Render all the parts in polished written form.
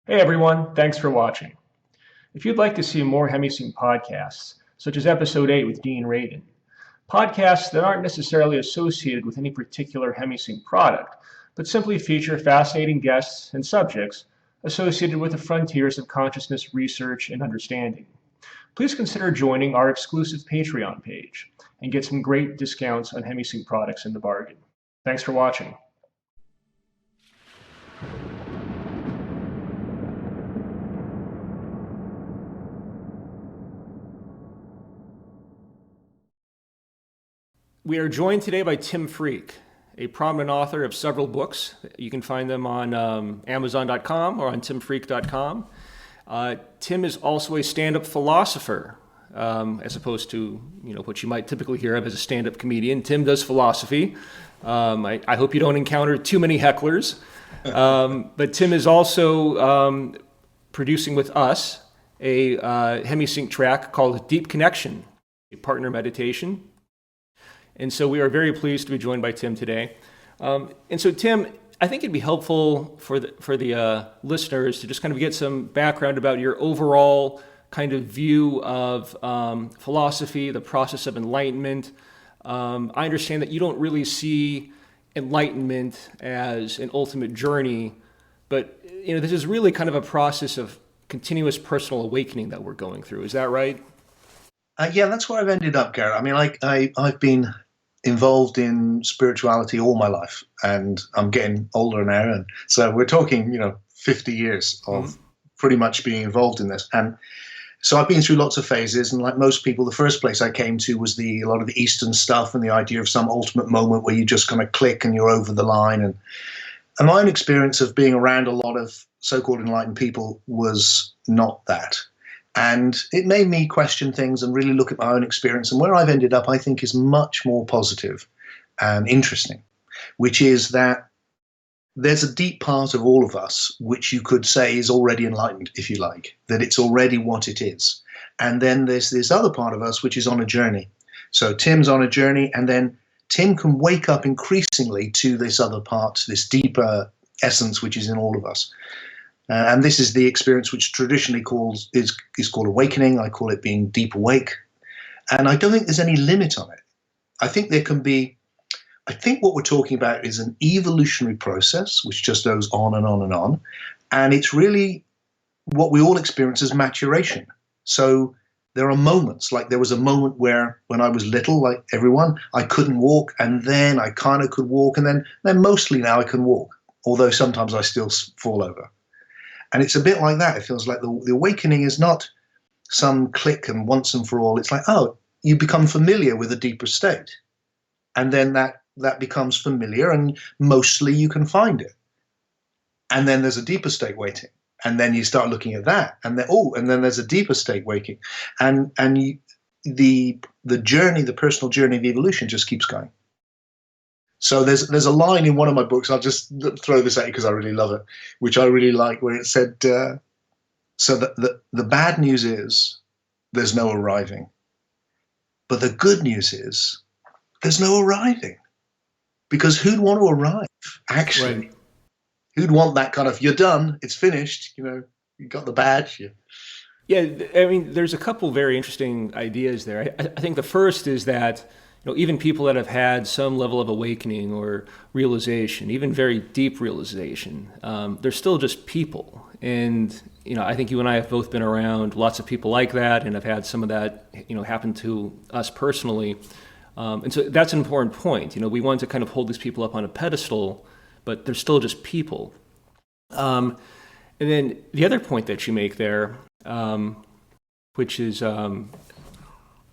Hey everyone, thanks for watching. If you'd like to see more Hemi-Sync podcasts, such as Episode 8 with Dean Radin, podcasts that aren't necessarily associated with any particular Hemi-Sync product, but simply feature fascinating guests and subjects associated with the frontiers of consciousness research and understanding, please consider joining our exclusive Patreon page and get some great discounts on Hemi-Sync products in the bargain. Thanks for watching. We are joined today by Tim Freke, a prominent author of several books. You can find them on Amazon.com or on timfreke.com. Tim is also a stand-up philosopher, as opposed to what you might typically hear of as a stand-up comedian. Tim does philosophy. I hope you don't encounter too many hecklers. But Tim is also producing with us a Hemi-Sync track called Deep Connection, a partner meditation. And so we are very pleased to be joined by Tim today. And so Tim, I think it'd be helpful for the listeners to just kind of get some background about your overall kind of view of philosophy, the process of enlightenment. I understand that you don't really see enlightenment as an ultimate journey, but this is really kind of a process of continuous personal awakening that we're going through. Is that right? Yeah, that's where I've ended up, Garrett. I mean, I've been involved in spirituality all my life, and I'm getting older now, and so we're talking, 50 years of pretty much being involved in this. And so I've been through lots of phases, and like most people, the first place I came to was a lot of the Eastern stuff and the idea of some ultimate moment where you just kind of click and you're over the line. And my own experience of being around a lot of so-called enlightened people was not that. And it made me question things and really look at my own experience. And where I've ended up, I think, is much more positive and interesting, which is that there's a deep part of all of us which you could say is already enlightened, if you like, that it's already what it is. And then there's this other part of us which is on a journey. So Tim's on a journey, and then Tim can wake up increasingly to this other part, this deeper essence which is in all of us. And this is the experience which traditionally is called awakening. I call it being deep awake. And I don't think there's any limit on it. I think what we're talking about is an evolutionary process which just goes on and on and on. And it's really what we all experience as maturation. So there are moments, like there was a moment where when I was little, like everyone, I couldn't walk, and then I kind of could walk, and then mostly now I can walk, although sometimes I still fall over. And it's a bit like that. It feels like the awakening is not some click and once and for all. It's like, you become familiar with a deeper state. And then that becomes familiar, and mostly you can find it. And then there's a deeper state waiting. And then you start looking at that. And then there's a deeper state waiting. And the journey, the personal journey of evolution just keeps going. So there's a line in one of my books, I'll just throw this at you because I really love it, which I really like, where it said, so that the bad news is there's no arriving. But the good news is there's no arriving. Because who'd want to arrive, actually? Right. Who'd want that kind of, you're done, it's finished, you got the badge. Yeah, I mean, there's a couple very interesting ideas there. I think the first is that even people that have had some level of awakening or realization, even very deep realization, they're still just people. And, I think you and I have both been around lots of people like that, and have had some of that, happen to us personally. And so that's an important point. We want to kind of hold these people up on a pedestal, but they're still just people. And then the other point that you make there, which is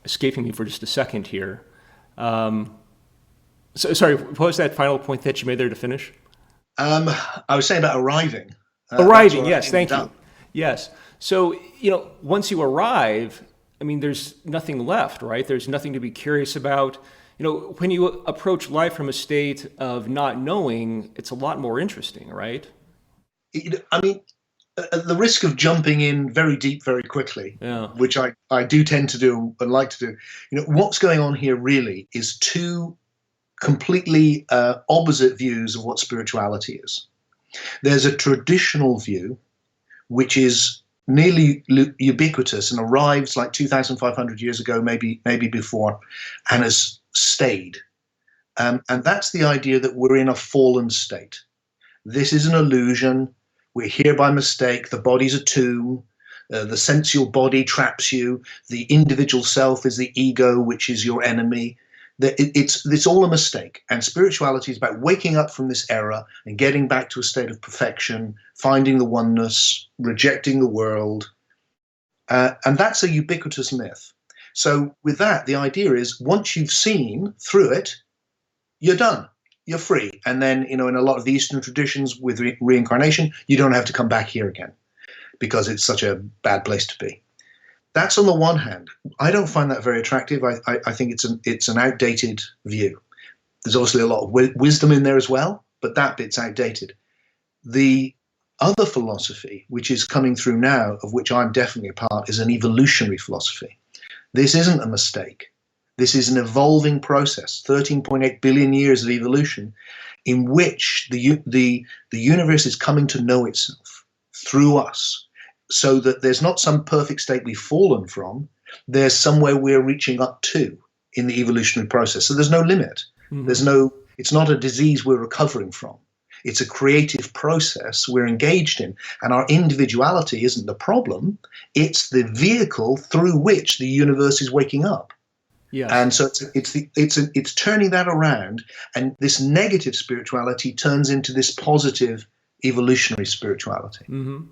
escaping me for just a second here, so sorry, what was that final point that you made there to finish? I was saying about arriving. Arriving, yes, thank you. Yes. So, once you arrive, I mean, there's nothing left, right? There's nothing to be curious about. When you approach life from a state of not knowing, it's a lot more interesting, right? I mean, at the risk of jumping in very deep very quickly, which I do tend to do and like to do, what's going on here really is two completely opposite views of what spirituality is. There's a traditional view which is nearly ubiquitous and arrives like 2,500 years ago, maybe before, and has stayed. And that's the idea that we're in a fallen state. This is an illusion. We're here by mistake. The body's a tomb. The sensual body traps you. The individual self is the ego, which is your enemy. It's all a mistake. And spirituality is about waking up from this error and getting back to a state of perfection, finding the oneness, rejecting the world. And that's a ubiquitous myth. So with that, the idea is once you've seen through it, you're done. You're free. And then, in a lot of the Eastern traditions with reincarnation, you don't have to come back here again because it's such a bad place to be. That's on the one hand. I don't find that very attractive. I think it's an outdated view. There's obviously a lot of wisdom in there as well, but that bit's outdated. The other philosophy, which is coming through now, of which I'm definitely a part, is an evolutionary philosophy. This isn't a mistake. This is an evolving process, 13.8 billion years of evolution, in which the universe is coming to know itself through us, so that there's not some perfect state we've fallen from. There's somewhere we're reaching up to in the evolutionary process. So there's no limit. Mm-hmm. It's not a disease we're recovering from. It's a creative process we're engaged in. And our individuality isn't the problem. It's the vehicle through which the universe is waking up. Yeah. And so it's turning that around, and this negative spirituality turns into this positive evolutionary spirituality. Mm-hmm.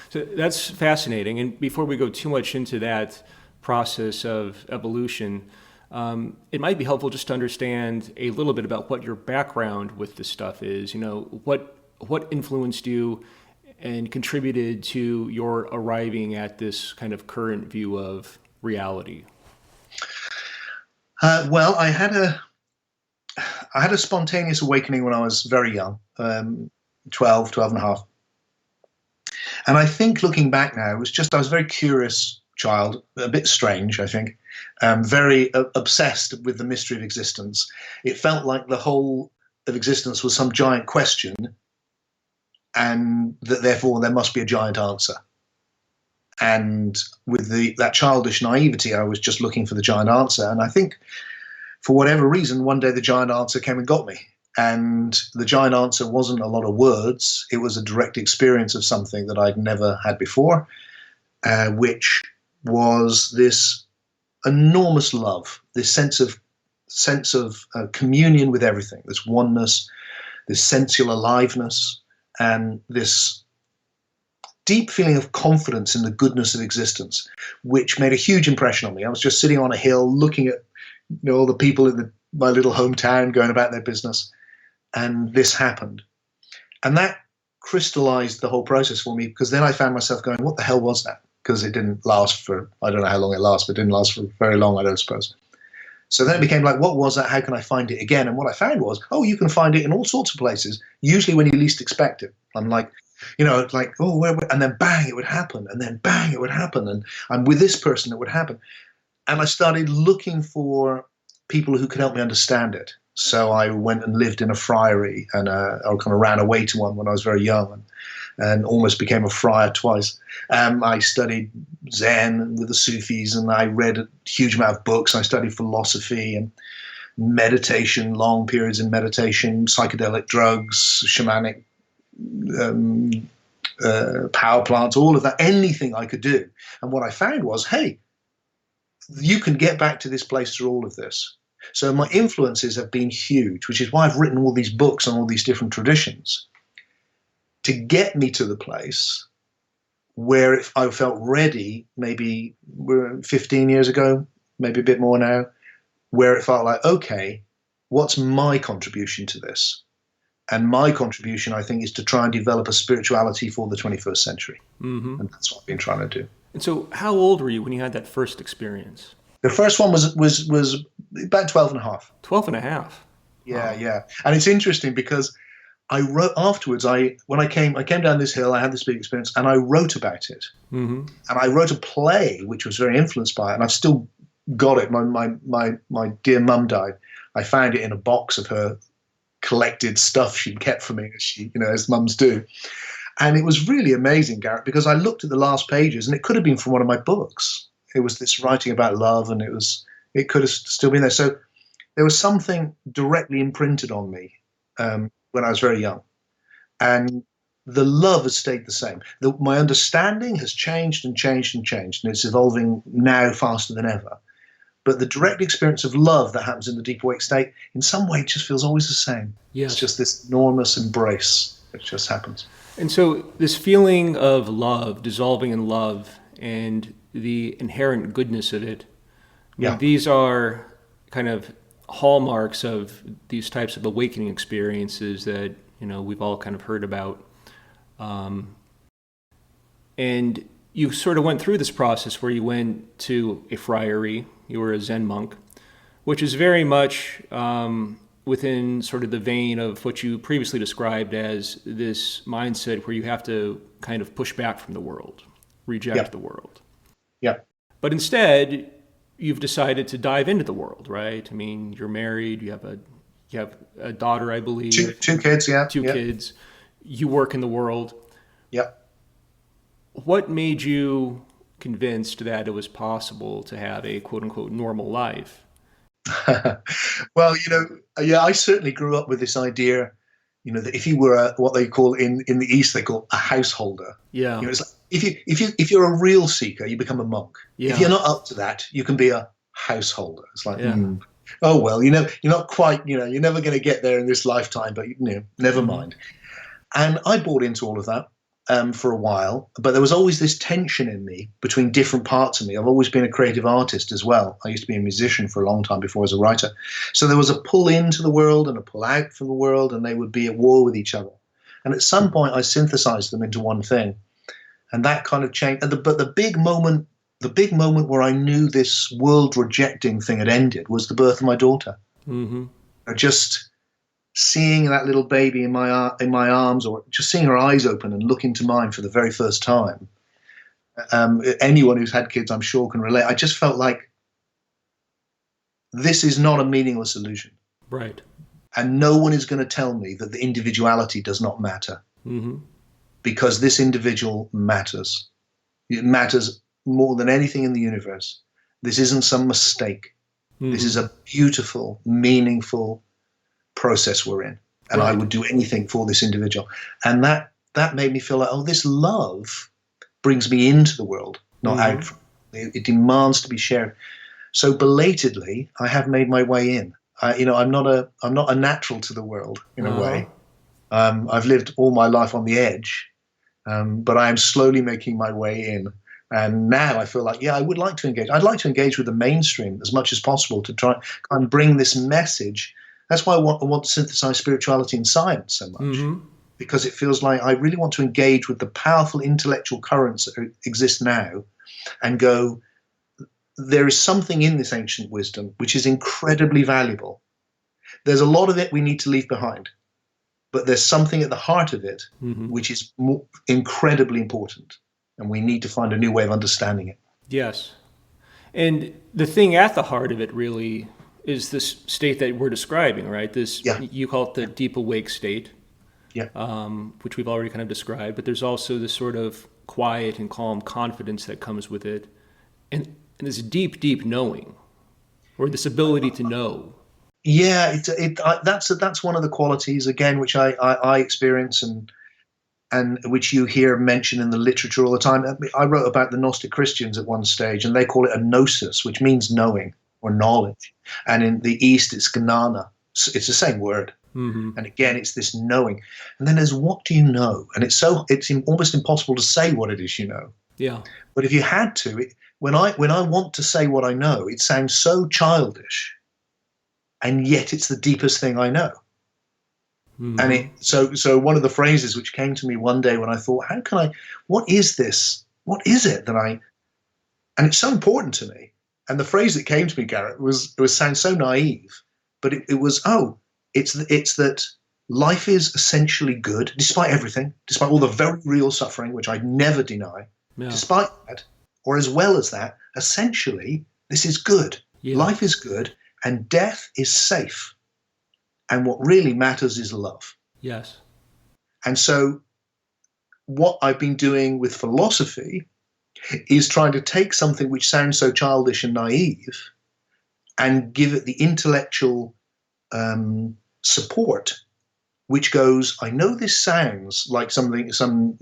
So that's fascinating. And before we go too much into that process of evolution, it might be helpful just to understand a little bit about what your background with this stuff is. What influenced you and contributed to your arriving at this kind of current view of reality. Well, I had a spontaneous awakening when I was very young, 12 and a half. And I think looking back now, I was a very curious child, a bit strange, I think, very obsessed with the mystery of existence. It felt like the whole of existence was some giant question, and that therefore there must be a giant answer. And with that childish naivety, I was just looking for the giant answer. And I think for whatever reason, one day the giant answer came and got me. And the giant answer wasn't a lot of words. It was a direct experience of something that I'd never had before, which was this enormous love, this sense of communion with everything, this oneness, this sensual aliveness, and this deep feeling of confidence in the goodness of existence, which made a huge impression on me. I was just sitting on a hill looking at all the people in my little hometown going about their business, and this happened. And that crystallized the whole process for me, because then I found myself going, what the hell was that? Because it didn't last for, I don't know how long it lasted, but it didn't last for very long, I don't suppose. So then it became like, what was that? How can I find it again? And what I found was, you can find it in all sorts of places, usually when you least expect it. I'm like, where? And then bang, it would happen. And then bang, it would happen. And I'm with this person, it would happen. And I started looking for people who could help me understand it. So I went and lived in a friary, and I kind of ran away to one when I was very young, and almost became a friar twice. I studied Zen with the Sufis, and I read a huge amount of books. I studied philosophy and meditation, long periods in meditation, psychedelic drugs, shamanic power plants, all of that, anything I could do. And what I found was, hey, you can get back to this place through all of this. So my influences have been huge, which is why I've written all these books on all these different traditions, to get me to the place where if I felt ready, maybe 15 years ago, maybe a bit more now, where it felt like, okay, what's my contribution to this? And my contribution, I think, is to try and develop a spirituality for the 21st century. Mm-hmm. And that's what I've been trying to do. And so how old were you when you had that first experience? The first one was about 12 and a half. 12 and a half? Yeah, wow. Yeah. And it's interesting because I wrote afterwards, when I came down this hill, I had this big experience, and I wrote about it. Mm-hmm. And I wrote a play which was very influenced by it, and I've still got it. My dear mum died. I found it in a box of her collected stuff she'd kept for me, as mums do. And it was really amazing, Garrett, because I looked at the last pages, and it could have been from one of my books. It was this writing about love, and it could have still been there. So there was something directly imprinted on me when I was very young, and the love has stayed the same. My understanding has changed and changed and changed, and it's evolving now faster than ever. But the direct experience of love that happens in the deep awake state, in some way, just feels always the same. Yes. It's just this enormous embrace that just happens. And so this feeling of love, dissolving in love, and the inherent goodness of it, these are kind of hallmarks of these types of awakening experiences that, we've all kind of heard about. And you sort of went through this process where you went to a friary, you were a Zen monk, which is very much within sort of the vein of what you previously described as this mindset where you have to kind of push back from the world, reject the world. Yeah. But instead, you've decided to dive into the world, right? I mean, you're married, you have a daughter, I believe. Two kids, yeah. Two kids. You work in the world. Yeah. What made you convinced that it was possible to have a quote-unquote normal life? Well, I certainly grew up with this idea, that if you were what they call in the East, they call a householder. Yeah. It's like if you're a real seeker, you become a monk. Yeah. If you're not up to that, you can be a householder. It's like, oh well, you're not quite, you're never going to get there in this lifetime, but never mind. And I bought into all of that for a while, but there was always this tension in me between different parts of me. I've always been a creative artist as well. I used to be a musician for a long time before I was a writer. So there was a pull into the world and a pull out from the world, and they would be at war with each other. And at some point, I synthesized them into one thing, and that kind of changed. But the big moment where I knew this world rejecting thing had ended was the birth of my daughter. Mm-hmm. Just seeing that little baby in my arms, or just seeing her eyes open and look into mine for the very first time. Anyone who's had kids, I'm sure, can relate. I just felt like this is not a meaningless illusion. Right. And no one is going to tell me that the individuality does not matter. Mm-hmm. Because this individual matters. It matters more than anything in the universe. This isn't some mistake. Mm-hmm. This is a beautiful, meaningful process we're in, and right. I would do anything for this individual. And that made me feel like, this love brings me into the world, not out from it. It demands to be shared. So belatedly, I have made my way in. I'm not a natural to the world in a way. I've lived all my life on the edge, but I am slowly making my way in. And now I feel like, I would like to engage. I'd like to engage with the mainstream as much as possible to try and bring this message. That's why I want to synthesize spirituality and science so much, because it feels like I really want to engage with the powerful intellectual currents that exist now and go, there is something in this ancient wisdom which is incredibly valuable. There's a lot of it we need to leave behind, but there's something at the heart of it which is incredibly important, and we need to find a new way of understanding it. Yes. And the thing at the heart of it really is this state that we're describing, right? You call it the deep awake state, which we've already kind of described, but there's also this sort of quiet and calm confidence that comes with it, and this deep, deep knowing, or this ability to know. Yeah, that's one of the qualities, again, which I experience and which you hear mentioned in the literature all the time. I wrote about the Gnostic Christians at one stage, and they call it a Gnosis, which means knowing or knowledge. And in the East, it's gnana. It's the same word. Mm-hmm. And again, it's this knowing. And then there's what do you know? And it's almost impossible to say what it is you know. Yeah. But if you had to, when I want to say what I know, it sounds so childish, and yet it's the deepest thing I know. Mm-hmm. And so one of the phrases which came to me one day when I thought, what is this? What is it that and it's so important to me. And the phrase that came to me, Garrett, sounds so naive, but it was, it's that life is essentially good, despite everything, despite all the very real suffering, which I never deny. Yeah. Despite that, or as well as that, essentially, this is good. Yeah. Life is good, and death is safe. And what really matters is love. Yes. And so what I've been doing with philosophy is trying to take something which sounds so childish and naive and give it the intellectual support, which goes, I know this sounds like some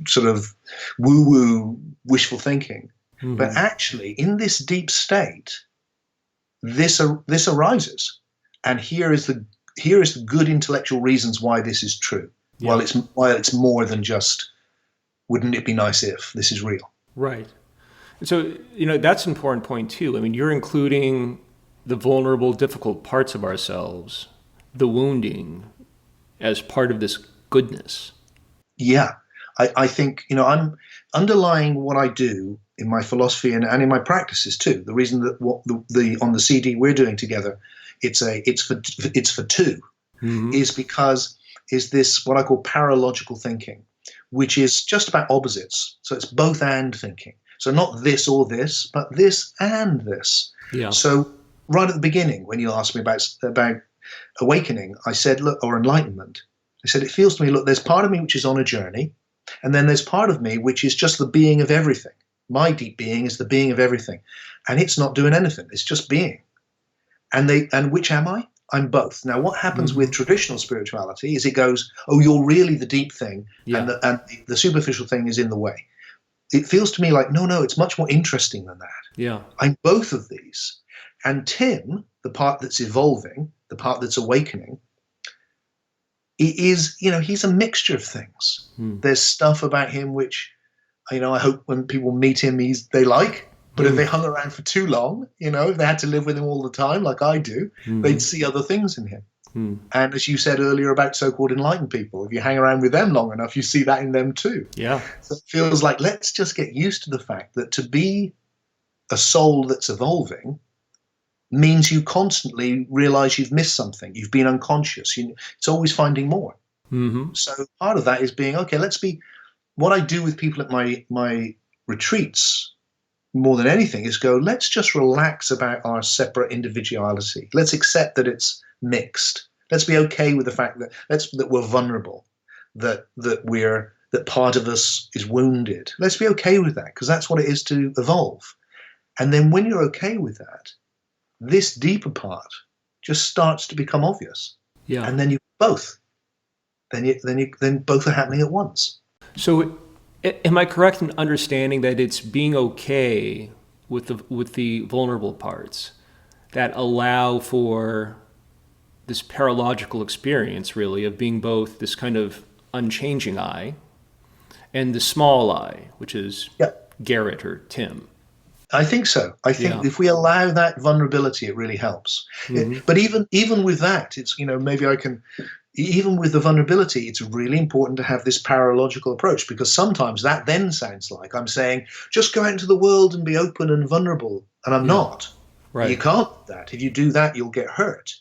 sort of woo-woo wishful thinking, but actually in this deep state, this arises. And here is the good intellectual reasons why this is true. Yeah. While it's more than just, wouldn't it be nice if this is real? Right. So, that's an important point too. I mean, you're including the vulnerable, difficult parts of ourselves, the wounding, as part of this goodness. Yeah. I think, I'm underlying what I do in my philosophy and in my practices too. The reason that on the CD we're doing together, it's for two, is because is this what I call paralogical thinking, which is just about opposites. So it's both and thinking. So not this or this, but this and this. Yeah. So right at the beginning, when you asked me about awakening, I said, look, or enlightenment, I said, it feels to me, look, there's part of me which is on a journey, and then there's part of me which is just the being of everything. My deep being is the being of everything, and it's not doing anything. It's just being. And which am I? I'm both. Now, what happens with traditional spirituality is it goes, oh, you're really the deep thing, and the superficial thing is in the way. It feels to me like, no, it's much more interesting than that. Yeah, I'm both of these. And Tim, the part that's evolving, the part that's awakening, he's a mixture of things. There's stuff about him which, I hope when people meet him, they like. But if they hung around for too long, if they had to live with him all the time, like I do, they'd see other things in him. And as you said earlier about so-called enlightened people, if you hang around with them long enough, you see that in them too. Yeah. So it feels like, let's just get used to the fact that to be a soul that's evolving means you constantly realize you've missed something. You've been unconscious. It's always finding more. So part of that is being, okay, what I do with people at my retreats more than anything is go, let's just relax about our separate individuality. Let's accept that it's mixed. Let's be okay with the fact that we're vulnerable, that part of us is wounded. Let's be okay with that, because that's what it is to evolve. And then when you're okay with that, this deeper part just starts to become obvious. Yeah. And then you both. Then both are happening at once. So am I correct in understanding that it's being okay with the vulnerable parts that allow for this paralogical experience, really, of being both this kind of unchanging I and the small I, which is Garrett or Tim? I think so. I think if we allow that vulnerability, it really helps. But even with that, it's, maybe I can... Even with the vulnerability, it's really important to have this paralogical approach, because sometimes that then sounds like I'm saying, just go out into the world and be open and vulnerable. And I'm not. Right. You can't do that. If you do that, you'll get hurt.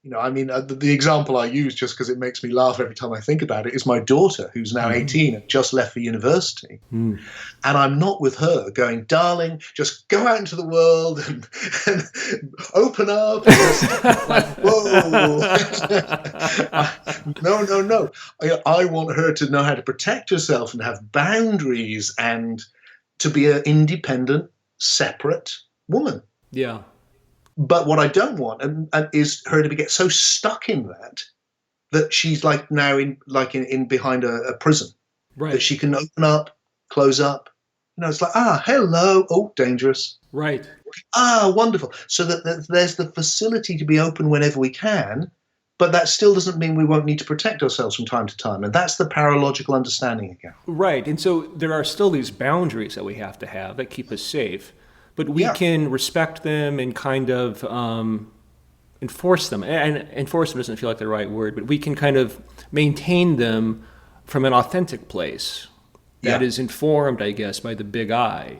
The example I use, just because it makes me laugh every time I think about it, is my daughter, who's now 18 and just left for university. And I'm not with her going, darling, just go out into the world and open up. Like, whoa. No. I want her to know how to protect herself and have boundaries and to be an independent, separate woman. Yeah. But what I don't want is her to get so stuck in that she's like now in behind a prison, right? That she can open up, close up. It's like, hello, oh, dangerous, right? Wonderful. So that there's the facility to be open whenever we can, but that still doesn't mean we won't need to protect ourselves from time to time, and that's the paralogical understanding again. Right, and so there are still these boundaries that we have to have that keep us safe. But we can respect them and kind of enforce them. And enforce them doesn't feel like the right word, but we can kind of maintain them from an authentic place that is informed, I guess, by the big I.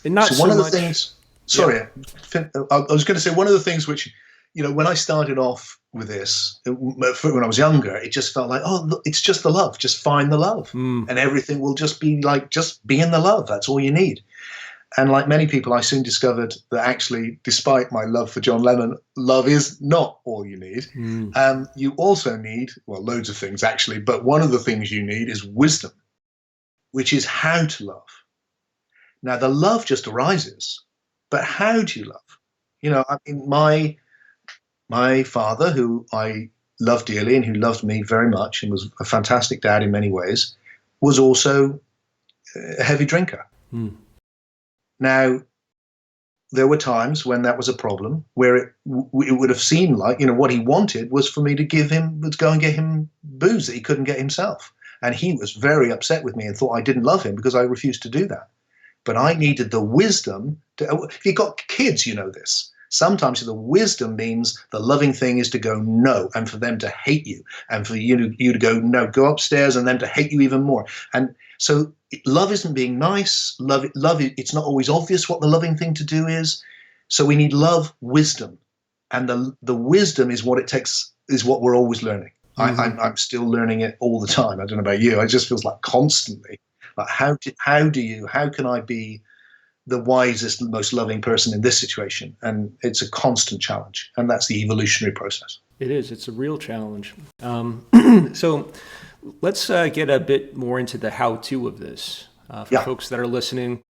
And not so one of much, the things. Sorry, I was going to say one of the things which, when I started off with this, when I was younger, it just felt like, it's just the love. Just find the love, and everything will just be like, just be in the love. That's all you need. And like many people, I soon discovered that actually, despite my love for John Lennon, love is not all you need. You also need, well, loads of things actually, but one of the things you need is wisdom, which is how to love. Now, the love just arises, but how do you love? You know, I mean, my father, who I loved dearly and who loved me very much and was a fantastic dad in many ways, was also a heavy drinker. Now, there were times when that was a problem, where it would have seemed like, you know, what he wanted was for me to go and get him booze that he couldn't get himself. And he was very upset with me and thought I didn't love him because I refused to do that. But I needed the wisdom if you've got kids, you know this. Sometimes the wisdom means the loving thing is to go no, and for them to hate you, and for you to go no, go upstairs, and them to hate you even more. And so love isn't being nice. Love, it's not always obvious what the loving thing to do is. So we need love, wisdom, and the wisdom is what it takes, is what we're always learning. I'm still learning it all the time. I don't know about you. It just feels like constantly. Like how can I be the wisest, most loving person in this situation? And it's a constant challenge, and that's the evolutionary process. It is. It's a real challenge. So let's get a bit more into the how-to of this for folks that are listening,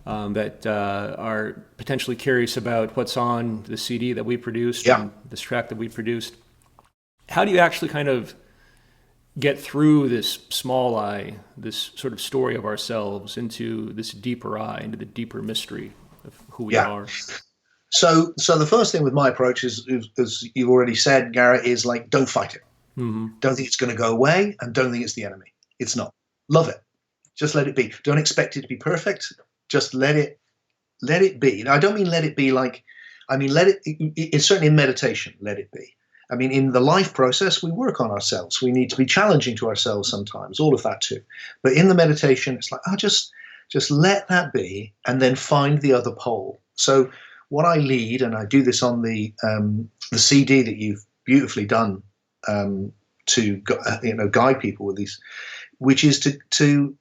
that are potentially curious about what's on the CD that we produced and this track that we produced. How do you actually kind of get through this small I, this sort of story of ourselves, into this deeper I, into the deeper mystery of who we are? So the first thing with my approach is, as you've already said, Garrett, is like, don't fight it. Don't think it's going to go away, and don't think it's the enemy. It's not. Love it. Just let it be. Don't expect it to be perfect. Just let it be. Now, I don't mean let it be like, I mean, it's certainly in meditation, let it be. I mean, in the life process, we work on ourselves. We need to be challenging to ourselves sometimes, all of that too. But in the meditation, it's like, just let that be, and then find the other pole. So what I lead, and I do this on the CD that you've beautifully done to guide people with these, which is to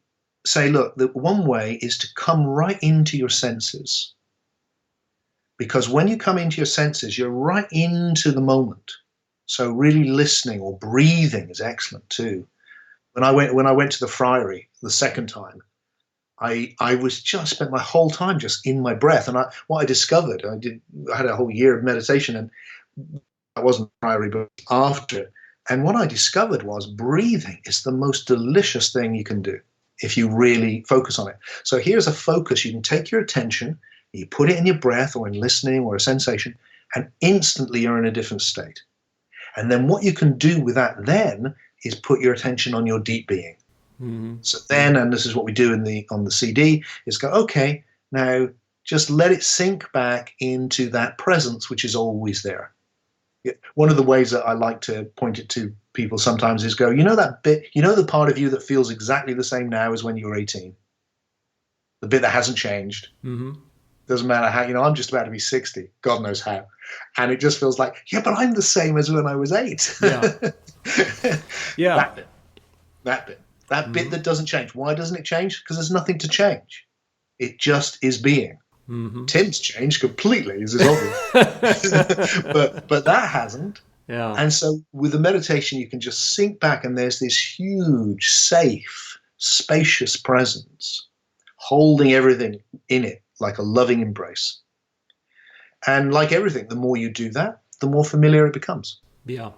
say, look, the one way is to come right into your senses. Because when you come into your senses, you're right into the moment. So really listening or breathing is excellent too. When I went to the friary the second time, I spent my whole time just in my breath. And what I discovered, I had a whole year of meditation, and I wasn't friary, but after. And what I discovered was breathing is the most delicious thing you can do if you really focus on it. So here's a focus. You can take your attention, you put it in your breath or in listening or a sensation, and instantly you're in a different state. And then what you can do with that then is put your attention on your deep being. So then, and this is what we do on the CD, is go, okay, now just let it sink back into that presence which is always there. One of the ways that I like to point it to people sometimes is go, you know that bit, you know the part of you that feels exactly the same now as when you were 18? The bit that hasn't changed. Doesn't matter how, I'm just about to be 60, God knows how. And it just feels like, but I'm the same as when I was 8. Yeah. That bit that doesn't change. Why doesn't it change? Because there's nothing to change. It just is being. Tim's changed completely, as is obvious. but that hasn't. Yeah. And so with the meditation, you can just sink back, and there's this huge, safe, spacious presence holding everything in it like a loving embrace. And like everything, the more you do that, the more familiar it becomes. Yeah.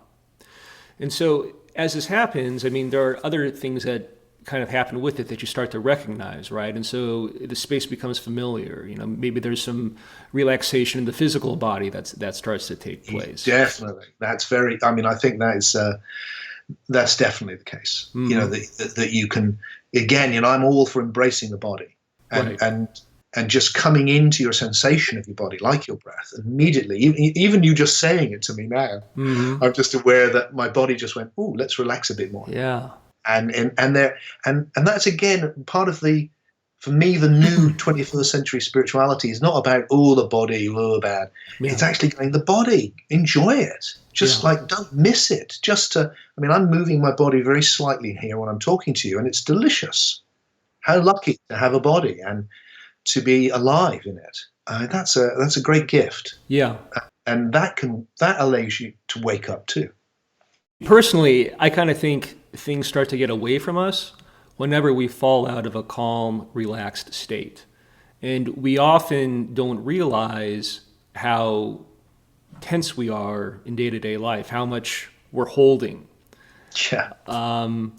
And so as this happens, I mean, there are other things that kind of happen with it that you start to recognize, right? And so the space becomes familiar. Maybe there's some relaxation in the physical body that starts to take place. Definitely. I think that's definitely the case. That you can, again, I'm all for embracing the body and just coming into your sensation of your body, like your breath, immediately. Even you just saying it to me now, I'm just aware that my body just went, "Ooh, let's relax a bit more." Yeah. And that's again part of for me, the new 21st century spirituality is not about the body, bad. Yeah. It's actually going, the body, enjoy it. Just don't miss it. I'm moving my body very slightly here when I'm talking to you, and it's delicious. How lucky to have a body, and to be alive in it. That's a great gift. Yeah. And that allows you to wake up too. Personally, I kind of think things start to get away from us whenever we fall out of a calm, relaxed state. And we often don't realize how tense we are in day-to-day life, how much we're holding. Yeah. And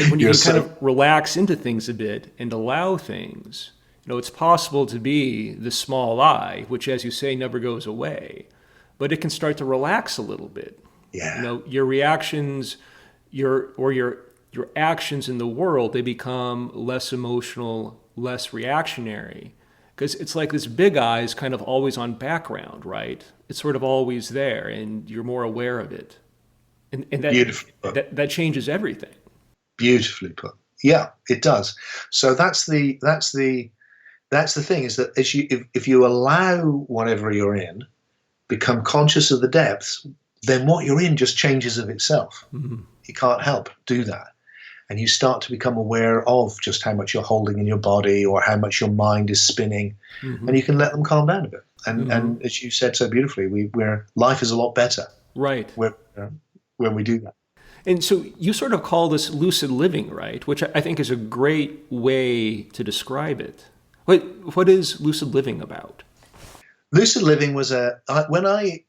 when you can kind of relax into things a bit and allow things, it's possible to be the small I, which, as you say, never goes away, but it can start to relax a little bit. Yeah. Your reactions, your actions in the world, they become less emotional, less reactionary, because it's like this big I is kind of always on background, right? It's sort of always there, and you're more aware of it, and that changes everything. Beautifully put. Yeah, it does. So that's the thing, is that if you allow whatever you're in, become conscious of the depths, then what you're in just changes of itself. Mm-hmm. You can't help do that. And you start to become aware of just how much you're holding in your body or how much your mind is spinning, mm-hmm. and you can let them calm down a bit. And mm-hmm. and as you said so beautifully, life is a lot better. Right. When we do that. And so you sort of call this lucid living, right? Which I think is a great way to describe it. What is lucid living about? Lucid living was when I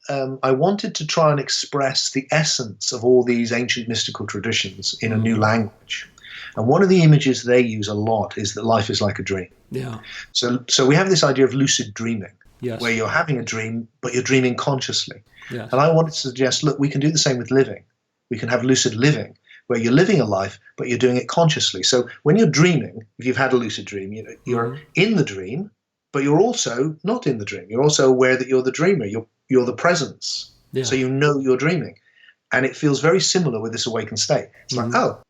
wanted to try and express the essence of all these ancient mystical traditions in a new language. And one of the images they use a lot is that life is like a dream. Yeah. So we have this idea of lucid dreaming, yes. where you're having a dream, but you're dreaming consciously. Yes. And I wanted to suggest, look, we can do the same with living. We can have lucid living, where you're living a life, but you're doing it consciously. So when you're dreaming, if you've had a lucid dream, you're mm-hmm. in the dream, but you're also not in the dream. You're also aware that you're the dreamer. You're the presence. Yeah. So you know you're dreaming. And it feels very similar with this awakened state. It's mm-hmm. like, oh,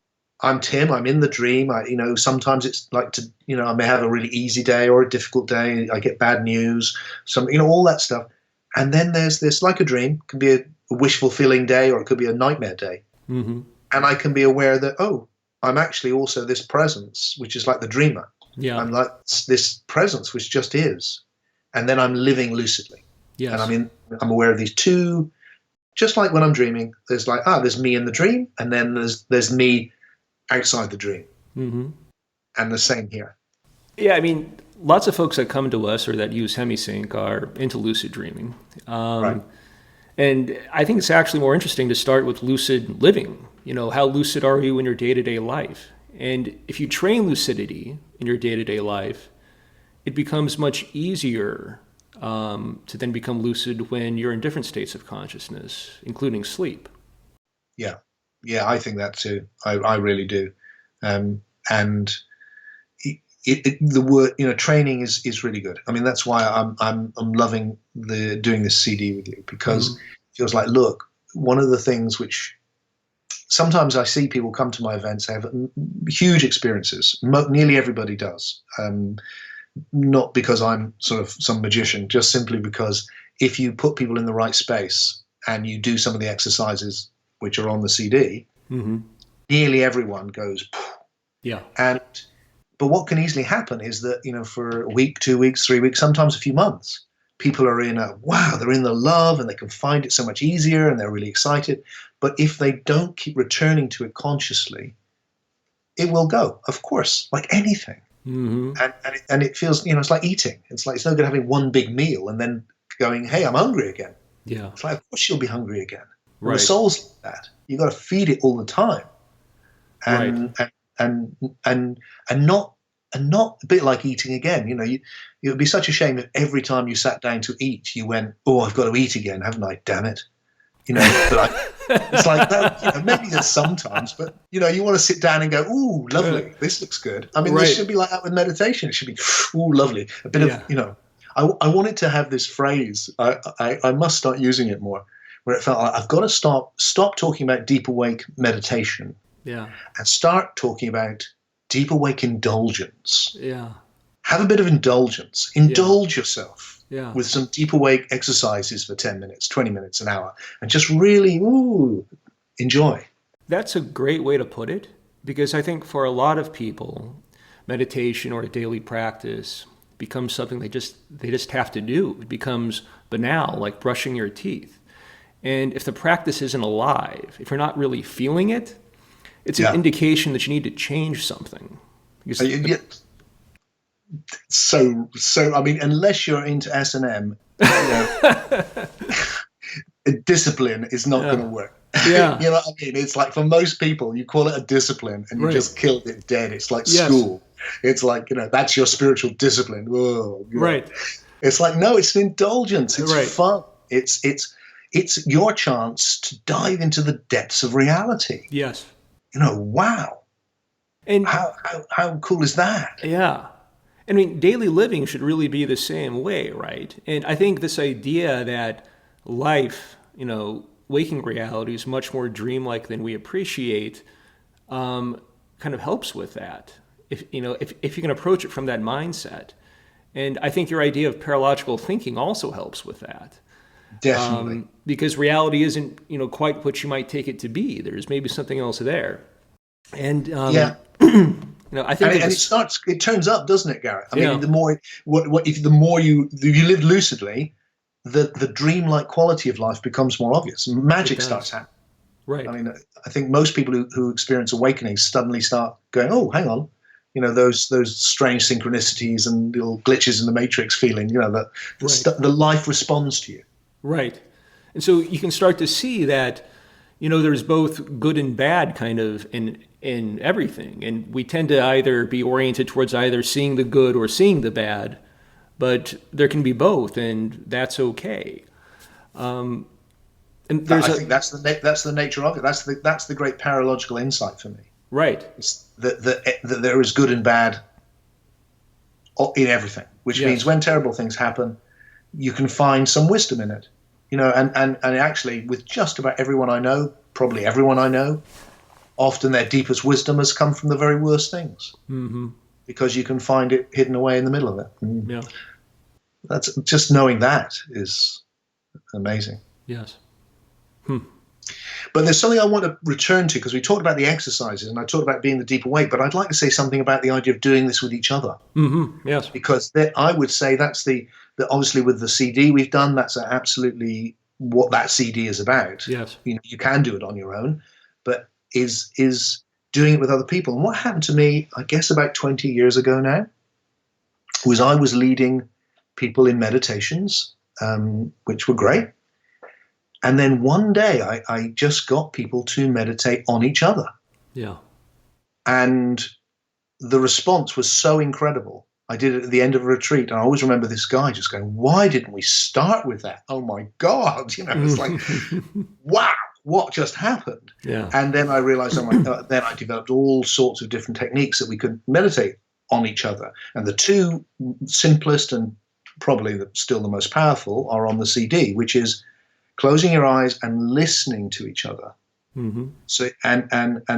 I'm Tim. I'm in the dream. Sometimes it's like I may have a really easy day or a difficult day. I get bad news, all that stuff. And then there's this, like a dream, it can be a wish fulfilling day, or it could be a nightmare day. Mm-hmm. And I can be aware that, oh, I'm actually also this presence, which is like the dreamer. Yeah. I'm like this presence, which just is. And then I'm living lucidly. Yes. And I'm aware of these two, just like when I'm dreaming, there's like, there's me in the dream, and then there's me outside the dream. Mm-hmm. And the same here. Yeah, lots of folks that come to us or that use Hemi-Sync are into lucid dreaming. Right. And I think it's actually more interesting to start with lucid living. How lucid are you in your day-to-day life? And if you train lucidity in your day-to-day life, it becomes much easier to then become lucid when you're in different states of consciousness, including sleep. Yeah, I think that too. I really do. And the word, training is really good. That's why I'm loving doing this CD with you, because mm-hmm. it feels like, look, one of the things which sometimes I see people come to my events, they have huge experiences. Nearly everybody does. Not because I'm sort of some magician, just simply because if you put people in the right space and you do some of the exercises which are on the CD, mm-hmm. nearly everyone goes, poof. Yeah. But what can easily happen is that, for a week, 2 weeks, 3 weeks, sometimes a few months, people are they're in the love and they can find it so much easier and they're really excited. But if they don't keep returning to it consciously, it will go, of course, like anything. Mm-hmm. And it feels, it's like eating. It's like, it's no good having one big meal and then going, hey, I'm hungry again. Yeah. It's like, of course you'll be hungry again. Right. The soul's like that. You've got to feed it all the time. And right. and not a bit like eating again. It would be such a shame if every time you sat down to eat, you went, oh, I've got to eat again, haven't I? Damn it. It's like that. Maybe there's sometimes, but you want to sit down and go, ooh, lovely, this looks good. Right. This should be like that with meditation. It should be, ooh, lovely. A bit of, I wanted to have this phrase. I must start using it more, where it felt like I've got to stop talking about deep awake meditation. Yeah. And start talking about deep awake indulgence. Yeah. Have a bit of indulgence. Indulge yourself with some deep awake exercises for 10 minutes, 20 minutes, an hour, and just really, enjoy. That's a great way to put it, because I think for a lot of people, meditation or a daily practice becomes something they just have to do. It becomes banal, like brushing your teeth. And if the practice isn't alive, if you're not really feeling it, it's an indication that you need to change something. So I mean, unless you're into S&M, discipline is not going to work. Yeah. You know what I mean? It's like, for most people, you call it a discipline and you just killed it dead. It's like school. It's like, that's your spiritual discipline. Whoa, right. It's like, no, it's an indulgence. It's fun. It's your chance to dive into the depths of reality. Yes. Wow. And how cool is that? Yeah. I mean, daily living should really be the same way, right? And I think this idea that life, waking reality is much more dreamlike than we appreciate, kind of helps with that. If you can approach it from that mindset. And I think your idea of paralogical thinking also helps with that. Definitely. Because reality isn't, quite what you might take it to be. There's maybe something else there. And I think it turns up, doesn't it, Garrett? I mean, the more you live lucidly, the dreamlike quality of life becomes more obvious. Magic starts happening. Right. I mean, I think most people who experience awakenings suddenly start going, "Oh, hang on," those strange synchronicities and little glitches in the matrix feeling. The life responds to you. Right. And so you can start to see that, there's both good and bad kind of in everything. And we tend to either be oriented towards either seeing the good or seeing the bad, but there can be both, and that's okay. And I think that's the nature of it. That's the great paralogical insight for me. Right. It's that there is good and bad in everything, which means when terrible things happen, you can find some wisdom in it. And actually, with just about everyone I know, probably everyone I know, often their deepest wisdom has come from the very worst things. Mm-hmm. Because you can find it hidden away in the middle of it. Mm. Yeah. That's just knowing that is amazing. Yes. But there's something I want to return to, because we talked about the exercises and I talked about being the deep awake, but I'd like to say something about the idea of doing this with each other. Mm-hmm. Yes. Because I would say that's obviously with the CD we've done, that's absolutely what that CD is about. Yes. You can do it on your own, but is doing it with other people. And what happened to me, I guess about 20 years ago now, was I was leading people in meditations, which were great. And then one day I just got people to meditate on each other. Yeah. And the response was so incredible. I did it at the end of a retreat, and I always remember this guy just going, "Why didn't we start with that? Oh my God." It's like, wow, what just happened? Yeah. And then I realized, then I developed all sorts of different techniques that we could meditate on each other. And the two simplest and probably still the most powerful are on the CD, which is closing your eyes and listening to each other. Mm-hmm. So and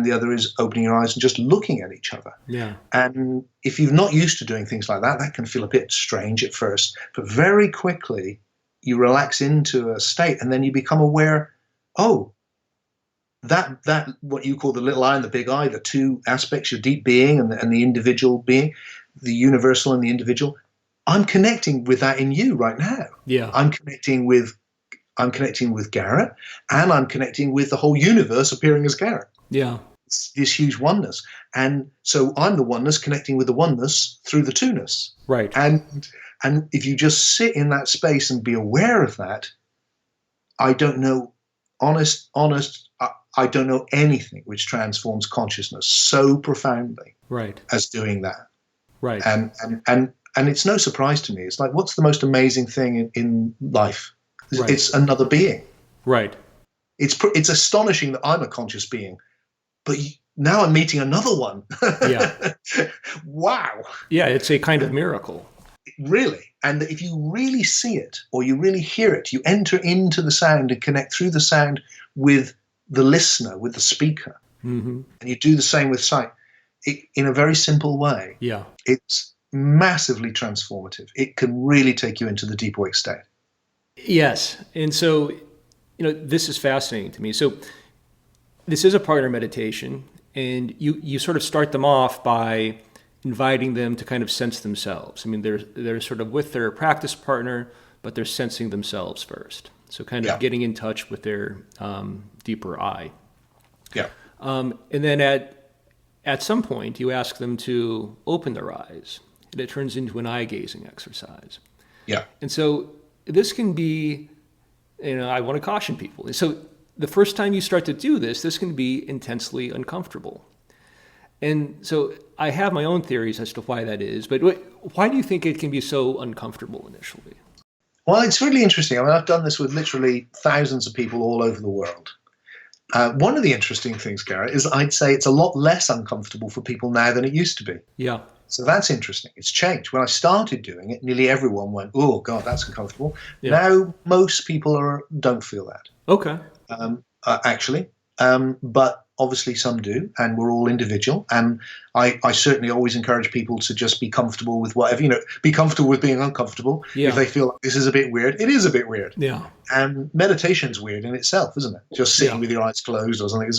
the other is opening your eyes and just looking at each other. Yeah. And if you're not used to doing things like that, that can feel a bit strange at first. But very quickly you relax into a state, and then you become aware, that what you call the little eye and the big eye, the two aspects, your deep being and the individual being, the universal and the individual. I'm connecting with that in you right now. Yeah. I'm connecting with Garrett, and I'm connecting with the whole universe appearing as Garrett. Yeah. It's this huge oneness. And so I'm the oneness connecting with the oneness through the two-ness. Right. And if you just sit in that space and be aware of that, I don't know, I don't know anything which transforms consciousness so profoundly as doing that. Right. And it's no surprise to me. It's like, what's the most amazing thing in life? Right. It's another being. Right. It's astonishing that I'm a conscious being, but now I'm meeting another one. Yeah. Wow. Yeah, it's a kind of miracle. Really. And if you really see it or you really hear it, you enter into the sound and connect through the sound with the listener, with the speaker. Mm-hmm. And you do the same with sight in a very simple way. Yeah. It's massively transformative. It can really take you into the deep awake state. Yes. And so, this is fascinating to me. So this is a partner meditation, and you sort of start them off by inviting them to kind of sense themselves. I mean, they're sort of with their practice partner, but they're sensing themselves first. So kind of getting in touch with their deeper I. Yeah. And then at some point, you ask them to open their eyes, and it turns into an eye-gazing exercise. Yeah. And so this can be, I want to caution people. So the first time you start to do this can be intensely uncomfortable. And so I have my own theories as to why that is, but why do you think it can be so uncomfortable initially? Well, it's really interesting. I mean, I've done this with literally thousands of people all over the world. One of the interesting things, Garrett, is I'd say it's a lot less uncomfortable for people now than it used to be. Yeah. So that's interesting. It's changed. When I started doing it, nearly everyone went, "Oh, God, that's uncomfortable." Yeah. Now, most people don't feel that. Okay. Actually. But obviously some do, and we're all individual. And I certainly always encourage people to just be comfortable with whatever, be comfortable with being uncomfortable. Yeah. If they feel like this is a bit weird, it is a bit weird. Yeah. And meditation's weird in itself, isn't it? Just sitting with your eyes closed or something,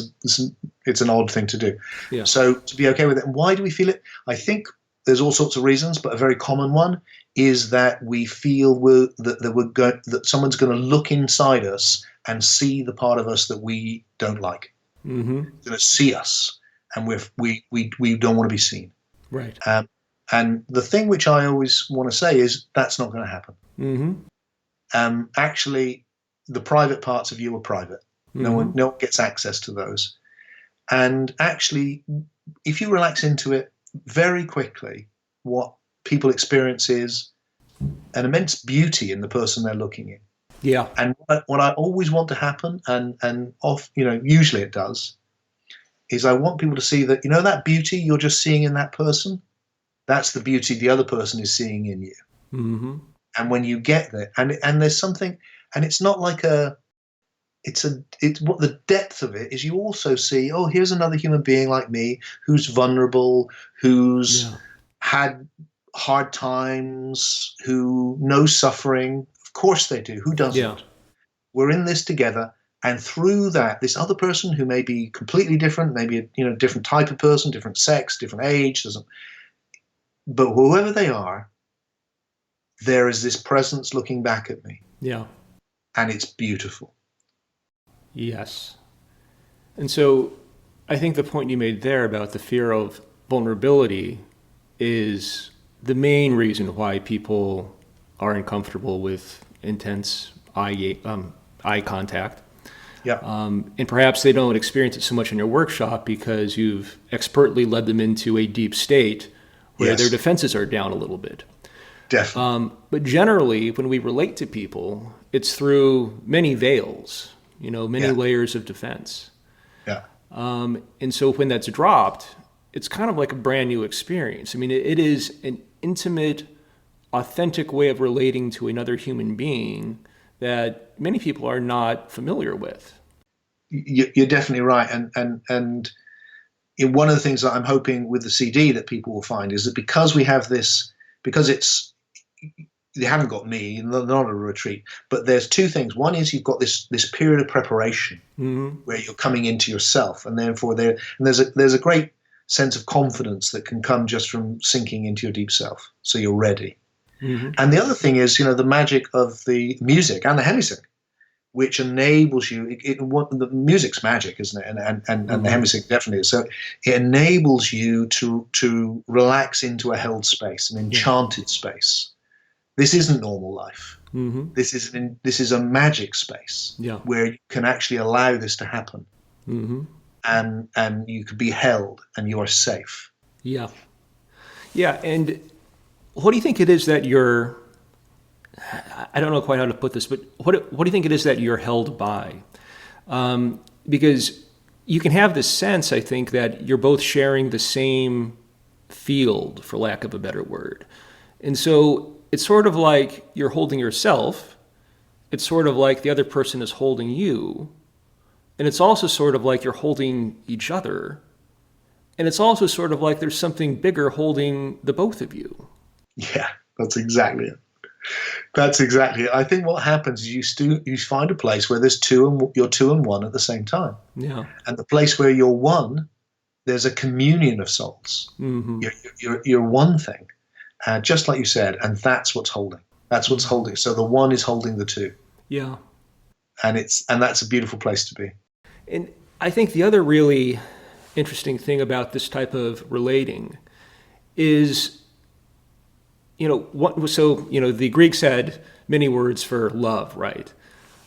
it's an odd thing to do. Yeah. So to be okay with it. And why do we feel it? I think there's all sorts of reasons, but a very common one is that we feel that someone's going to look inside us and see the part of us that we don't like. Mm-hmm. Going to see us, and we don't want to be seen. Right. And the thing which I always want to say is that's not going to happen. Mm-hmm. Actually, the private parts of you are private. No one gets access to those. And actually, if you relax into it very quickly, what people experience is an immense beauty in the person they're looking in. Yeah. And what I always want to happen, and usually it does, is I want people to see that, that beauty you're just seeing in that person, that's the beauty the other person is seeing in you. Mm-hmm. And when you get there, and there's something, and it's not like it's what the depth of it is. You also see, oh, here's another human being like me who's vulnerable, who's had hard times, who knows suffering. Of course they do. Who doesn't? Yeah. We're in this together, and through that, this other person who may be completely different, maybe a different type of person, different sex, different age, but whoever they are, there is this presence looking back at me. Yeah. And it's beautiful. Yes. And so I think the point you made there about the fear of vulnerability is the main reason why people are uncomfortable with intense eye contact. Yeah. And perhaps they don't experience it so much in your workshop because you've expertly led them into a deep state where their defenses are down a little bit. Definitely. But generally, when we relate to people, it's through many veils, many layers of defense. Yeah. And so when that's dropped, it's kind of like a brand new experience. I mean, it is an intimate, authentic way of relating to another human being that many people are not familiar with. You're definitely right. And one of the things that I'm hoping with the CD that people will find is that because we have this, because they haven't got me, they're not a retreat, but there's two things. One is you've got this period of preparation where you're coming into yourself, and therefore there's a great sense of confidence that can come just from sinking into your deep self, so you're ready. Mm-hmm. And the other thing is, the magic of the music and the Hemi-Sync, which enables you. The music's magic, isn't it? And the Hemi-Sync definitely is. So it enables you to relax into a held space, an enchanted space. This isn't normal life. Mm-hmm. This is a magic space where you can actually allow this to happen, and you can be held, and you are safe. Yeah, yeah. And what do you think it is that you're? I don't know quite how to put this, but what do you think it is that you're held by? Because you can have this sense, I think, that you're both sharing the same field, for lack of a better word, and so. It's sort of like you're holding yourself. It's sort of like the other person is holding you. And it's also sort of like you're holding each other. And it's also sort of like there's something bigger holding the both of you. Yeah, that's exactly it. That's exactly it. I think what happens is you find a place where you're two and one at the same time. Yeah. And the place where you're one there's a communion of souls. Mm-hmm. You're one thing, just like you said, and that's what's holding. That's what's holding. So the one is holding the two. Yeah. And that's a beautiful place to be. And I think the other really interesting thing about this type of relating is, the Greeks had many words for love, right?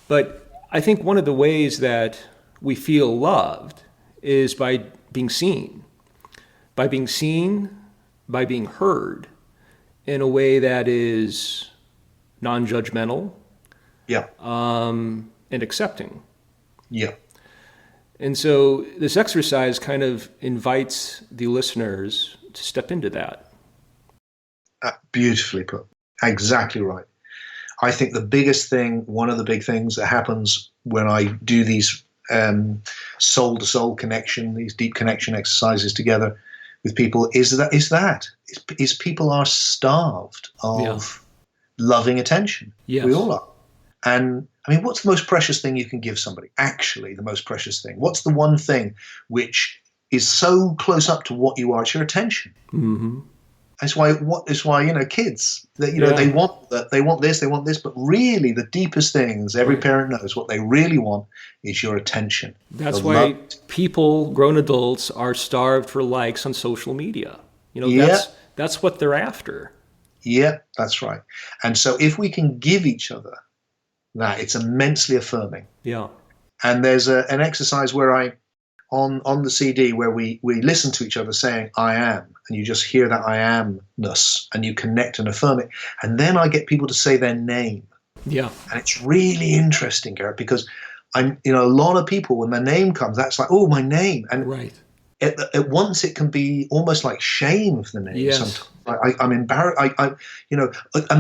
But I think one of the ways that we feel loved is by being seen. By being seen, by being heard in a way that is non-judgmental. Yeah. And accepting. Yeah. And so this exercise kind of invites the listeners to step into that. Beautifully put. Exactly right. I think one of the big things that happens when I do these soul-to-soul connection, these deep connection exercises together with people is people are starved of loving attention. Yes. We all are. And I mean, what's the most precious thing you can give somebody? Actually, the most precious thing. What's the one thing which is so close up to what you are? It's your attention. Mm-hmm. That's why kids, they want that, they want this, but really the deepest things every parent knows what they really want is your attention. That's why people, grown adults, are starved for likes on social media. That's what they're after. Yeah, that's right. And so if we can give each other that, it's immensely affirming. Yeah. And there's an exercise where on the CD where we listen to each other saying I am, and you just hear that I amness and you connect and affirm it. And then I get people to say their name. Yeah. And it's really interesting, Garrett, because a lot of people, when their name comes, that's like, oh, my name. And right. At once it can be almost like shame of the name. Yes. Sometimes. I'm embarrassed. And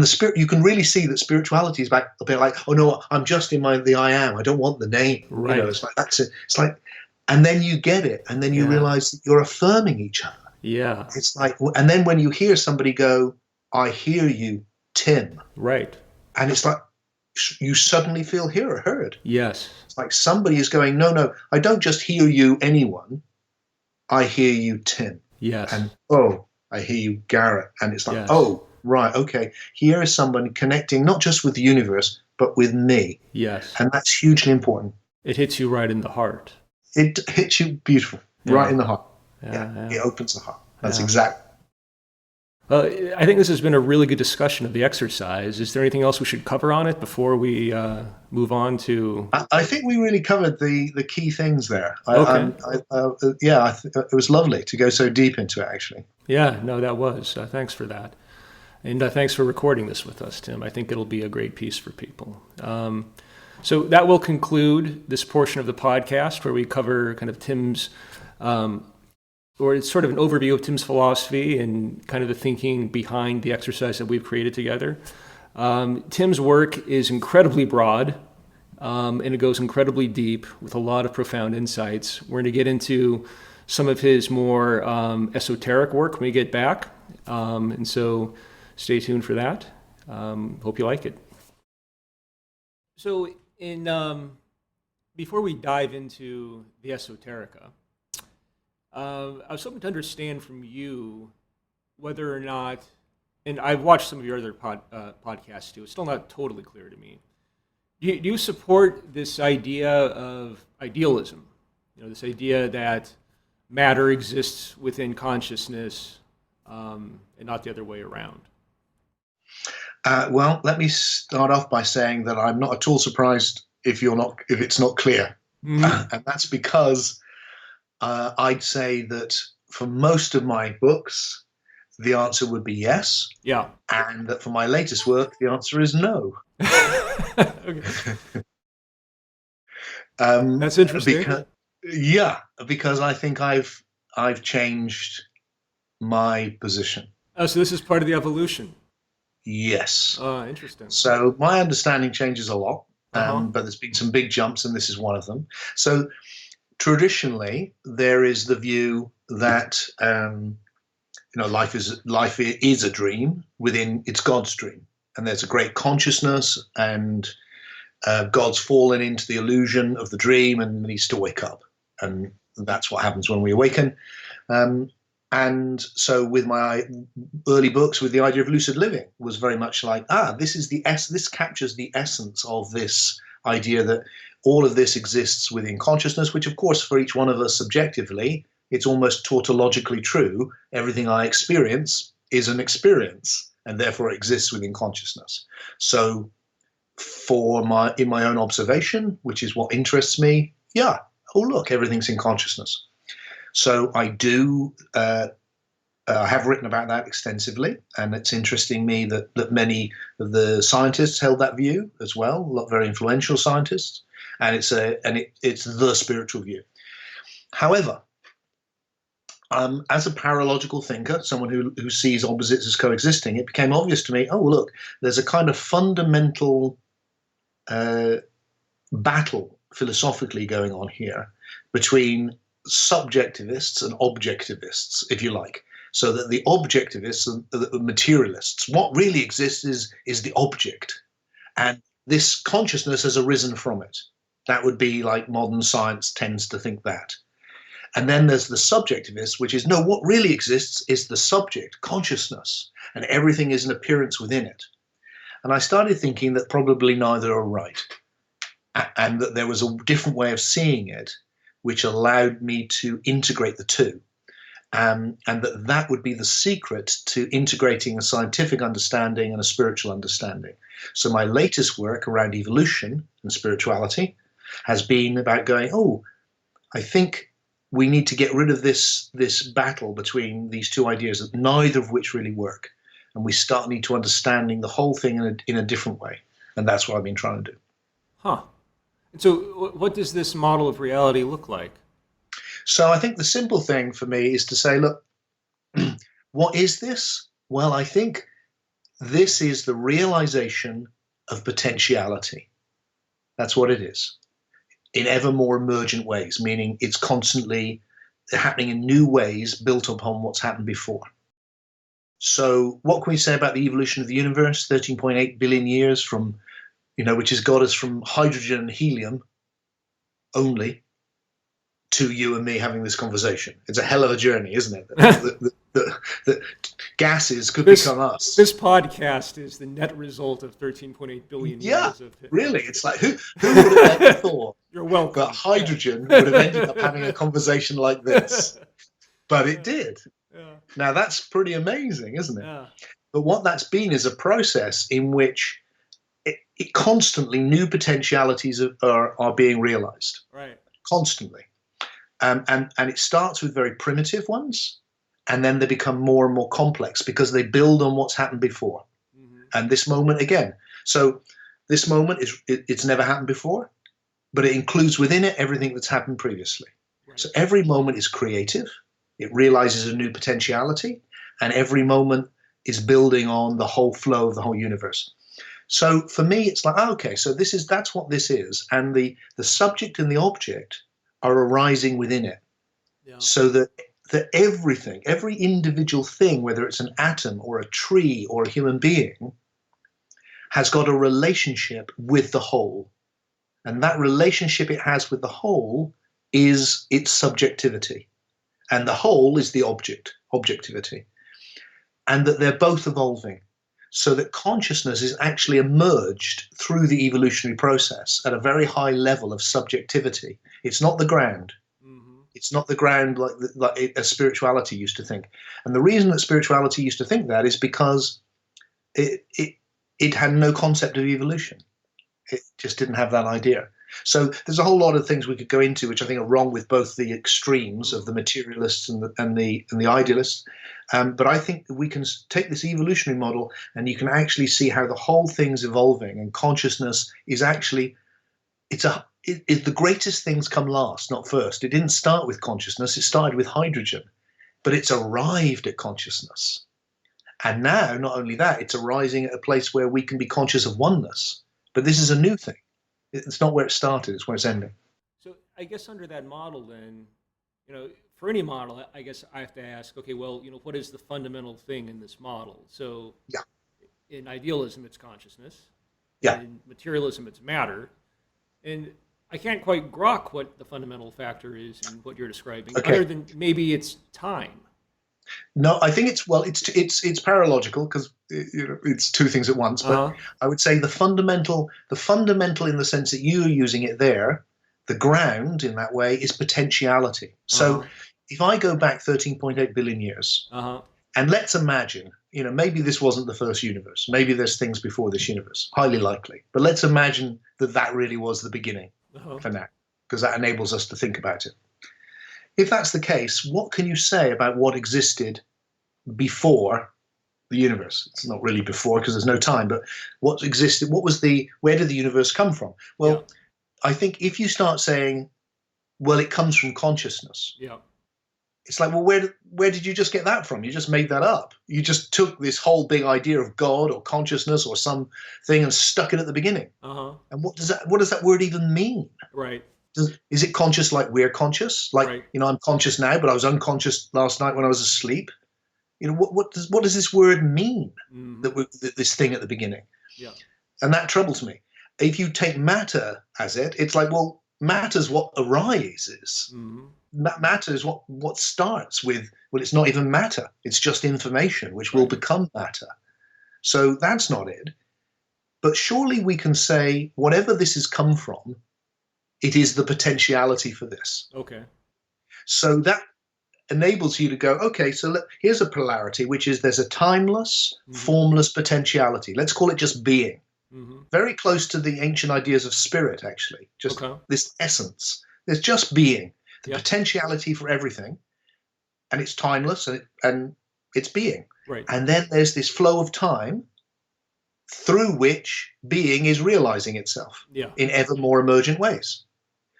the spirit, you can really see that spirituality is back a bit like, oh no, I'm just in the I am. I don't want the name. Right. It's like, that's it. It's like, and then you get it. And then you realize that you're affirming each other. Yeah. It's like, and then when you hear somebody go, I hear you, Tim. Right. And it's like, you suddenly feel heard. Yes. It's like somebody is going, no, I don't just hear you, anyone. I hear you, Tim. Yes. And, I hear you, Garrett. And it's like, oh, right, okay. Here is somebody connecting not just with the universe, but with me. Yes. And that's hugely important. It hits you right in the heart. It hits you beautiful, right in the heart. Yeah. It opens the heart. That's exactly. Well, I think this has been a really good discussion of the exercise. Is there anything else we should cover on it before we move on to? I think we really covered the key things there. Okay. It was lovely to go so deep into it, actually. Yeah, no, that was. Thanks for that. And thanks for recording this with us, Tim. I think it'll be a great piece for people. So that will conclude this portion of the podcast where we cover kind of Tim's, or it's sort of an overview of Tim's philosophy and kind of the thinking behind the exercise that we've created together. Tim's work is incredibly broad, and it goes incredibly deep with a lot of profound insights. We're going to get into some of his more esoteric work when we get back, and so stay tuned for that. Hope you like it. So before we dive into the Esoterica, I was hoping to understand from you whether or not, and I've watched some of your other podcasts too, it's still not totally clear to me. Do you support this idea of idealism? This idea that matter exists within consciousness and not the other way around? Well, let me start off by saying that I'm not at all surprised if it's not clear. Mm-hmm. And that's because I'd say that for most of my books, the answer would be yes. Yeah. And that for my latest work, the answer is no. Okay. That's interesting. Because I think I've changed my position. Oh, so this is part of the evolution. Yes. Oh, interesting. So my understanding changes a lot, but there's been some big jumps, and this is one of them. So traditionally, there is the view that life is a dream within it's God's dream, and there's a great consciousness, and God's fallen into the illusion of the dream and needs to wake up, and that's what happens when we awaken. And so with my early books, with the idea of lucid living, was very much like, this captures the essence of this idea that all of this exists within consciousness, which of course for each one of us subjectively, it's almost tautologically true. Everything I experience is an experience and therefore exists within consciousness. So in my own observation, which is what interests me, oh look, everything's in consciousness. So I do have written about that extensively, and it's interesting me that many of the scientists held that view as well, a lot very influential scientists, and it's the spiritual view. However, as a paralogical thinker, someone who sees opposites as coexisting, it became obvious to me, oh look, there's a kind of fundamental battle philosophically going on here between subjectivists and objectivists, if you like. So that the objectivists and the materialists, what really exists is the object. And this consciousness has arisen from it. That would be like modern science tends to think that. And then there's the subjectivist, which is, no, what really exists is the subject, consciousness, and everything is an appearance within it. And I started thinking that probably neither are right, and that there was a different way of seeing it, which allowed me to integrate the two. And that would be the secret to integrating a scientific understanding and a spiritual understanding. So my latest work around evolution and spirituality has been about going, I think we need to get rid of this battle between these two ideas, neither of which really work. And we need to understanding the whole thing in a different way. And that's what I've been trying to do. Huh. And so what does this model of reality look like? So I think the simple thing for me is to say, look, what is this? Well, I think this is the realization of potentiality. That's what it is, in ever more emergent ways, meaning it's constantly happening in new ways built upon what's happened before. So what can we say about the evolution of the universe? 13.8 billion years from, which has got us from hydrogen and helium only to you and me having this conversation. It's a hell of a journey, isn't it? The gases could become us. This podcast is the net result of 13.8 billion years of really. It's like, who would have ever thought You're welcome. that hydrogen would have ended up having a conversation like this? But it did. Yeah. Now, that's pretty amazing, isn't it? Yeah. But what that's been is a process in which it constantly new potentialities are being realized. Right. Constantly. And it starts with very primitive ones, and then they become more and more complex because they build on what's happened before. Mm-hmm. And this moment again. So this moment it's never happened before, but it includes within it everything that's happened previously. Right. So every moment is creative. It realizes a new potentiality, and every moment is building on the whole flow of the whole universe. So for me, it's like, okay, so that's what this is. And the subject and the object are arising within it. Yeah. So that everything, every individual thing, whether it's an atom or a tree or a human being, has got a relationship with the whole. And that relationship it has with the whole is its subjectivity. And the whole is the objectivity. And that they're both evolving. So that consciousness is actually emerged through the evolutionary process at a very high level of subjectivity. It's not the ground. Mm-hmm. It's not the ground like as spirituality used to think. And the reason that spirituality used to think that is because it had no concept of evolution. It just didn't have that idea. So there's a whole lot of things we could go into, which I think are wrong with both the extremes of the materialists and the idealists. But I think we can take this evolutionary model, and you can actually see how the whole thing's evolving, and consciousness is actually the greatest things come last, not first. It didn't start with consciousness; it started with hydrogen, but it's arrived at consciousness, and now not only that, it's arising at a place where we can be conscious of oneness. But this is a new thing. It's not where it started, it's where it's ending. So I guess under that model then, for any model, I guess I have to ask, okay, well, what is the fundamental thing in this model? So yeah. In idealism, it's consciousness. Yeah. In materialism, it's matter. And I can't quite grok what the fundamental factor is in what you're describing, Okay. other than maybe it's time. No, I think it's paralogical because it's two things at once. But Uh-huh. I would say the fundamental in the sense that you are using it there, the ground in that way is potentiality. So Uh-huh. if I go back 13.8 billion years, Uh-huh. and let's imagine, maybe this wasn't the first universe. Maybe there's things before this universe, highly likely. But let's imagine that that really was the beginning Uh-huh. for now, because that enables us to think about it. If that's the case, what can you say about what existed before the universe? It's not really before because there's no time, but what existed? Where did the universe come from? Well, Yeah. I think if you start saying, well, it comes from consciousness, Yeah. it's like, well, where did you just get that from? You just made that up. You just took this whole big idea of God or consciousness or something and stuck it at the beginning. Uh-huh. And what does that word even mean? Right. Is it conscious like we're conscious? Like, Right. I'm conscious now, but I was unconscious last night when I was asleep. What does this word mean? Mhm. That this thing at the beginning? Yeah. And that troubles me. If you take matter as it's like, well, matter's what arises. Mhm. Matter is what starts with, well, it's not even matter. It's just information, which will Right. become matter. So that's not it. But surely we can say, whatever this has come from, it is the potentiality for this. Okay. So that enables you to go, okay, so here's a polarity, which is there's a timeless, formless potentiality. Let's call it just being. Mm-hmm. Very close to the ancient ideas of spirit, actually. Just this essence. There's just being, the potentiality for everything, and it's timeless, and it's being. Right. And then there's this flow of time through which being is realizing itself in ever more emergent ways.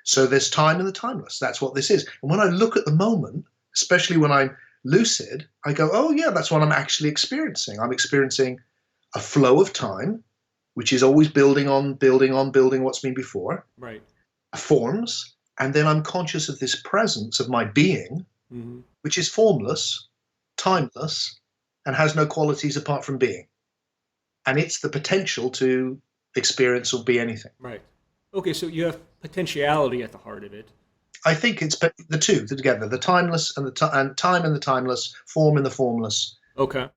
So there's time in the timeless. That's what this is. And when I look at the moment, especially when I'm lucid, I go, oh yeah, that's what I'm actually experiencing. I'm experiencing a flow of time, which is always building on what's been before. Right. Forms, and then I'm conscious of this presence of my being, which is formless, timeless, and has no qualities apart from being. And it's the potential to experience or be anything. Right. Okay, so you have potentiality at the heart of it. I think it's the two together: the timeless and time and the timeless, form and the formless. Okay.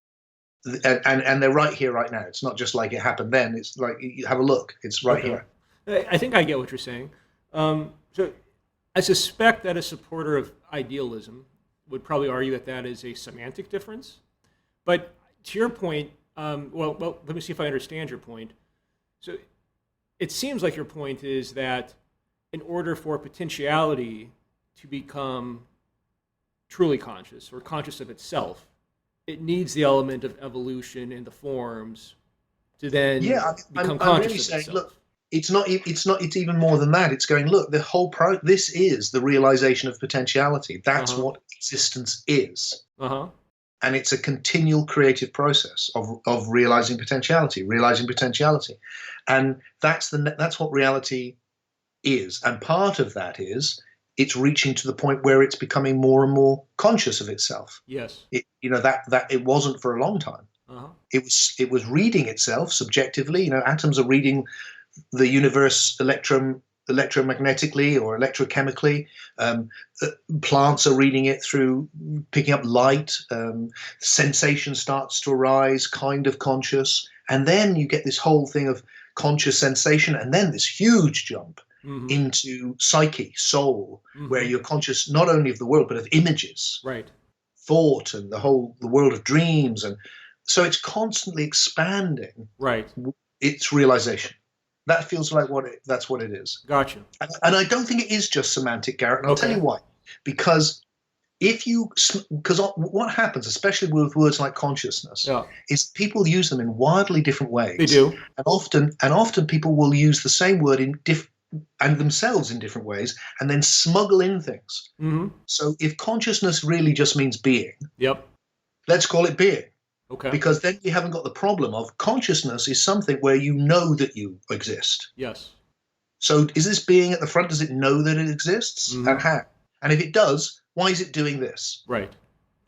And they're right here, right now. It's not just like it happened then. It's like, you have a look. It's right here. I think I get what you're saying. So I suspect that a supporter of idealism would probably argue that that is a semantic difference. But to your point, well, let me see if I understand your point. So it seems like your point is that in order for potentiality to become truly conscious or conscious of itself, it needs the element of evolution in the forms to then become conscious I'm really of saying, itself. look, it's even more than that. It's going, look, the whole this is the realization of potentiality. That's what existence is. And it's a continual creative process of realizing potentiality. And that's what reality is. And part of that is it's reaching to the point where it's becoming more and more conscious of itself. Yes. That it wasn't for a long time. It was reading itself subjectively. Atoms are reading the universe electromagnetically or electrochemically. Plants are reading it through picking up light. Sensation starts to arise, kind of conscious. And then you get this whole thing of conscious sensation, and then this huge jump into psyche, soul, where you're conscious not only of the world, but of images, thought, and the world of dreams. And so it's constantly expanding its realization. That feels like that's what it is. Gotcha. And I don't think it is just semantic, Garrett. And I'll tell you why. Because what happens, especially with words like consciousness, is people use them in wildly different ways. They do. And often people will use the same word and themselves in different ways, and then smuggle in things. So if consciousness really just means being, let's call it being. Okay. Because then you haven't got the problem of consciousness is something where you know that you exist. Yes. So is this being at the front? Does it know that it exists? And how? And if it does, why is it doing this? Right.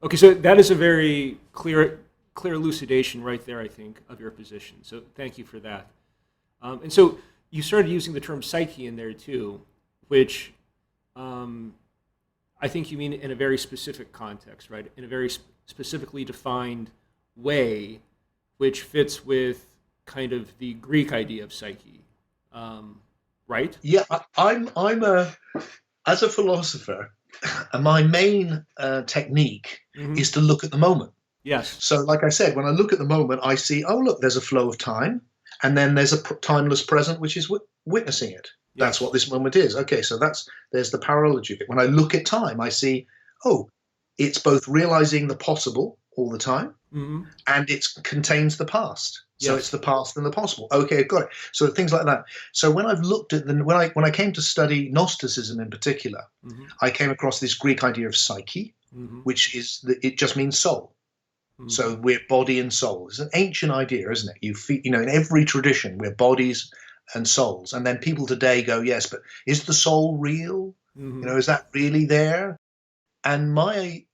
Okay, so that is a very clear elucidation right there, I think, of your position. So thank you for that. And so you started using the term psyche in there too. which I think you mean in a very specific context, right? In a very specifically defined way, which fits with kind of the Greek idea of psyche, right? Yeah, as a philosopher, my main technique is to look at the moment. Yes. So, like I said, when I look at the moment, I see, oh, look, there's a flow of time, and then there's a timeless present, which is witnessing it. Yes. That's what this moment is. Okay, so there's the paralogy of it. When I look at time, I see, oh, it's both realizing the possible all the time, and it contains the past. So it's the past and the possible. Okay, I've got it. So things like that. So when I've looked at when I came to study Gnosticism in particular, I came across this Greek idea of psyche, which is it just means soul. So we're body and soul. It's an ancient idea, isn't it? In every tradition, we're bodies and souls. And then people today go, yes, but is the soul real? Is that really there? And my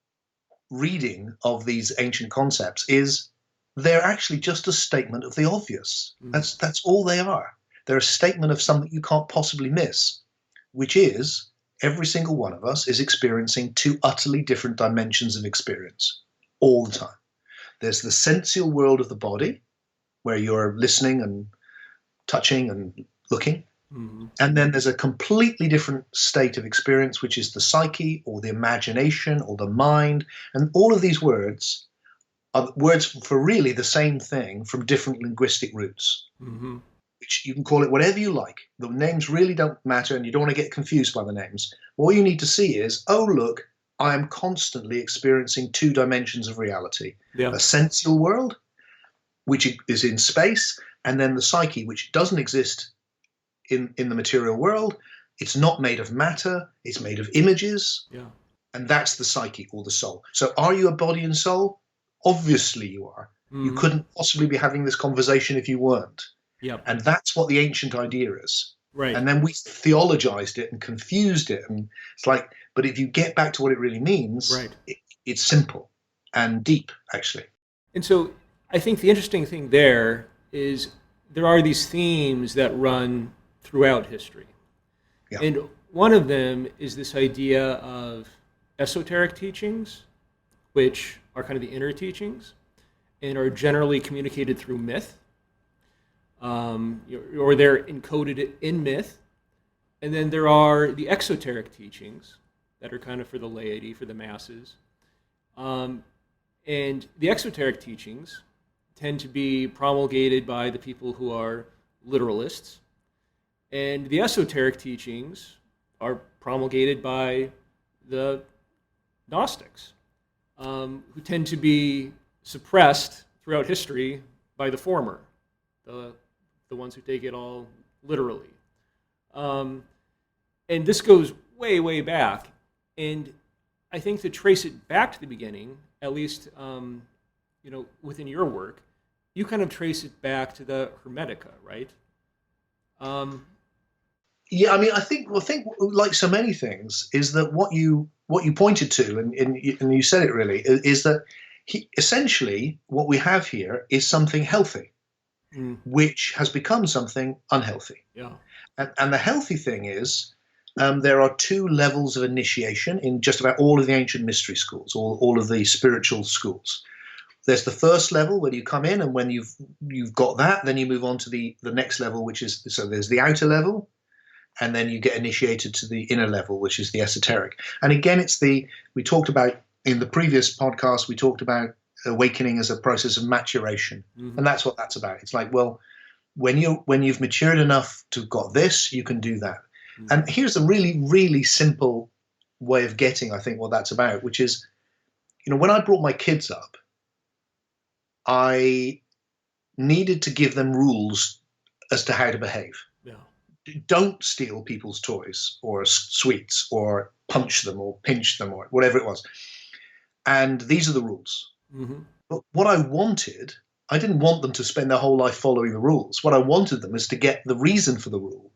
reading of these ancient concepts is they're actually just a statement of the obvious. That's all they are. They're a statement of something you can't possibly miss, which is every single one of us is experiencing two utterly different dimensions of experience all the time. There's the sensual world of the body, where you're listening and touching and looking. And then there's a completely different state of experience, which is the psyche or the imagination or the mind. And all of these words are words for really the same thing from different linguistic roots, which you can call it whatever you like. The names really don't matter, and you don't want to get confused by the names. All you need to see is, oh, look, I am constantly experiencing two dimensions of reality. A sensual world, which is in space, and then the psyche, which doesn't exist in the material world. It's not made of matter, it's made of images, and that's the psyche or the soul. So are you a body and soul? Obviously you are. You couldn't possibly be having this conversation if you weren't. And that's what the ancient idea is. Right. And then we theologized it and confused it. And it's like, but if you get back to what it really means, it's simple and deep, actually. And so I think the interesting thing there is there are these themes that run throughout history. And one of them is this idea of esoteric teachings, which are kind of the inner teachings and are generally communicated through myth, or they're encoded in myth. And then there are the exoteric teachings that are kind of for the laity, for the masses. And the exoteric teachings tend to be promulgated by the people who are literalists. And the esoteric teachings are promulgated by the Gnostics, who tend to be suppressed throughout history by the former, the ones who take it all literally. And this goes way, way back. And I think to trace it back to the beginning, at least within your work, you kind of trace it back to the Hermetica, right? Yeah, I mean, I think like so many things is that what you pointed to, and you said it really, is that essentially what we have here is something healthy, which has become something unhealthy. And the healthy thing is there are two levels of initiation in just about all of the ancient mystery schools, all of the spiritual schools. There's the first level where you come in, and when you've got that, then you move on to the next level, which is, so there's the outer level, and then you get initiated to the inner level, which is the esoteric. And again, we talked about, in the previous podcast, we talked about awakening as a process of maturation. And that's what that's about. It's like, well, when you've matured enough to have got this, you can do that. And here's a really, really simple way of getting, I think, what that's about, which is, when I brought my kids up, I needed to give them rules as to how to behave. Don't steal people's toys or sweets or punch them or pinch them or whatever it was. And these are the rules. But what I wanted, I didn't want them to spend their whole life following the rules. What I wanted them is to get the reason for the rule.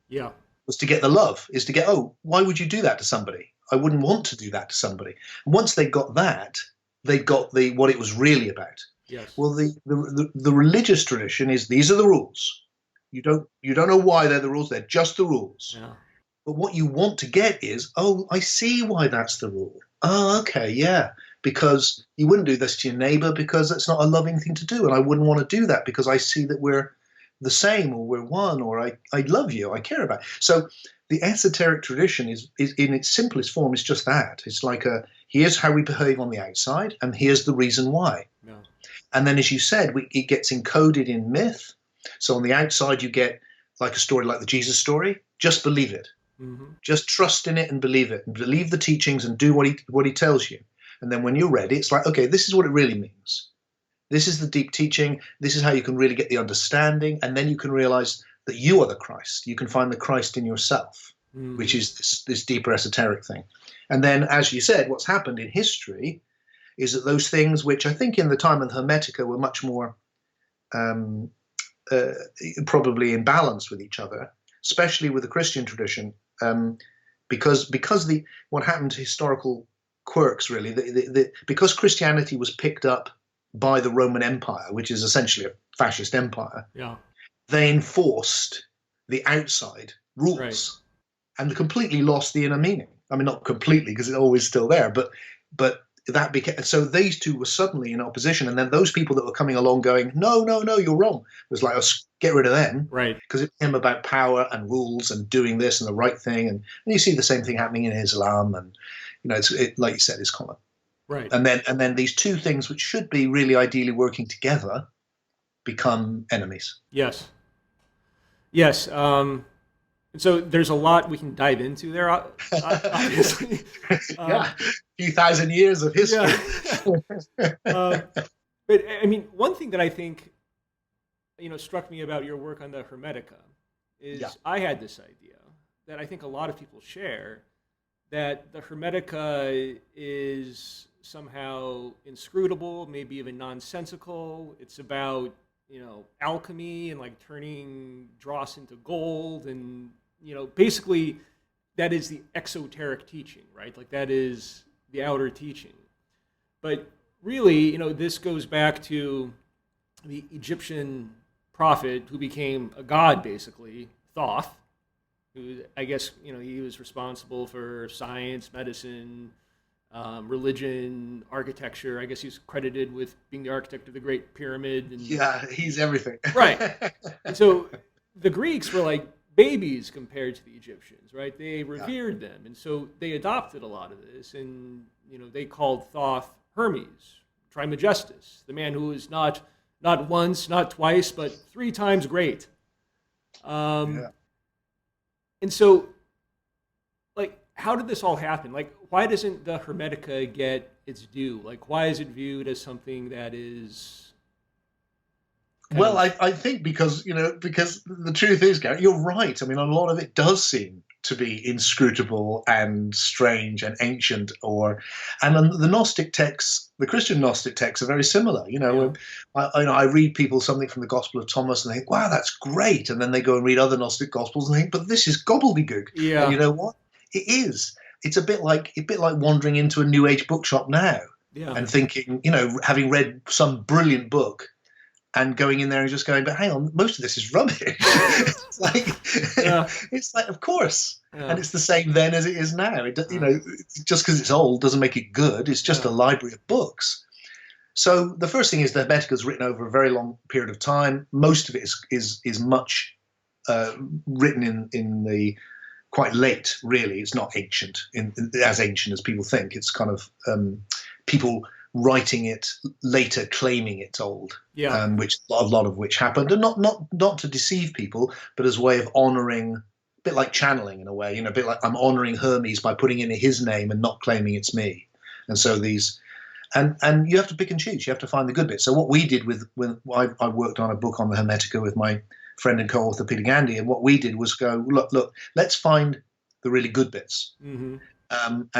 Was to get the love, is to get, oh, why would you do that to somebody? I wouldn't want to do that to somebody. And once they got that, they got what it was really about. Well, the religious tradition is, these are the rules. You don't know why they're the rules. They're just the rules. But what you want to get is, oh, I see why that's the rule. Oh, okay, yeah. Because you wouldn't do this to your neighbor because that's not a loving thing to do. And I wouldn't want to do that because I see that we're the same, or we're one, or I love you, I care about you. So the esoteric tradition is in its simplest form is just that. It's like here's how we behave on the outside, and here's the reason why. Yeah. And then, as you said, it gets encoded in myth. So on the outside, you get like a story like the Jesus story. Just believe it. Mm-hmm. Just trust in it and believe it, and believe the teachings and do what he tells you. And then when you're ready, it's like, okay, this is what it really means. This is the deep teaching. This is how you can really get the understanding. And then you can realize that you are the Christ. You can find the Christ in yourself, which is this deeper esoteric thing. And then, as you said, what's happened in history is that those things, which I think in the time of the Hermetica were much more probably in balance with each other, especially with the Christian tradition, because what happened to historical quirks, really, because Christianity was picked up by the Roman Empire, which is essentially a fascist empire. Yeah. They enforced the outside rules, right, and completely lost the inner meaning. I mean, not completely, because it's always still there, but that became, so these two were suddenly in opposition, and then those people that were coming along going, no, you're wrong, it was like, let's get rid of them, right? Because it became about power and rules and doing this and the right thing, and you see the same thing happening in Islam, and it like you said, is common. Right. And then these two things, which should be really ideally working together, become enemies. Yes. Yes. So there's a lot we can dive into there, obviously. Yeah, a few thousand years of history. Yeah. But I mean, one thing that I think, struck me about your work on the Hermetica is I had this idea that I think a lot of people share, that the Hermetica is somehow inscrutable, maybe even nonsensical. It's about, alchemy and like turning dross into gold, and, basically that is the exoteric teaching, right? Like that is the outer teaching. But really, this goes back to the Egyptian prophet who became a god, basically, Thoth, who I guess, he was responsible for science, medicine, religion, architecture. I guess he's credited with being the architect of the Great Pyramid. And, yeah, he's everything. Right. And so the Greeks were like babies compared to the Egyptians, right? They revered them. And so they adopted a lot of this. And, they called Thoth Hermes, Trismegistus, the man who was not once, not twice, but 3 times great. And so, like, how did this all happen? Like, why doesn't the Hermetica get its due? Like, why is it viewed as something that is... Well, I think because the truth is, Gary, you're right. I mean, a lot of it does seem to be inscrutable and strange and ancient, and the Gnostic texts, the Christian Gnostic texts, are very similar. I read people something from the Gospel of Thomas and they think, wow, that's great, and then they go and read other Gnostic Gospels and think, but this is gobbledygook. Yeah. And you know what? It is. It's a bit like wandering into a New Age bookshop now and thinking, having read some brilliant book, and going in there and just going, but hang on, most of this is rubbish. It's like, of course. Yeah. And it's the same then as it is now. Just because it's old doesn't make it good. It's just a library of books. So the first thing is the Hermetica is written over a very long period of time. Most of it is much written in the quite late, really. It's not ancient, as ancient as people think. It's kind of people writing it later, claiming it's old, which a lot of which happened, and not to deceive people, but as a way of honoring, a bit like channeling in a way, a bit like I'm honoring Hermes by putting in his name and not claiming it's me. And so these, and you have to pick and choose. You have to find the good bits. So what we did when I worked on a book on the Hermetica with my friend and co-author Peter Gandy, and what we did was go, look, let's find the really good bits, and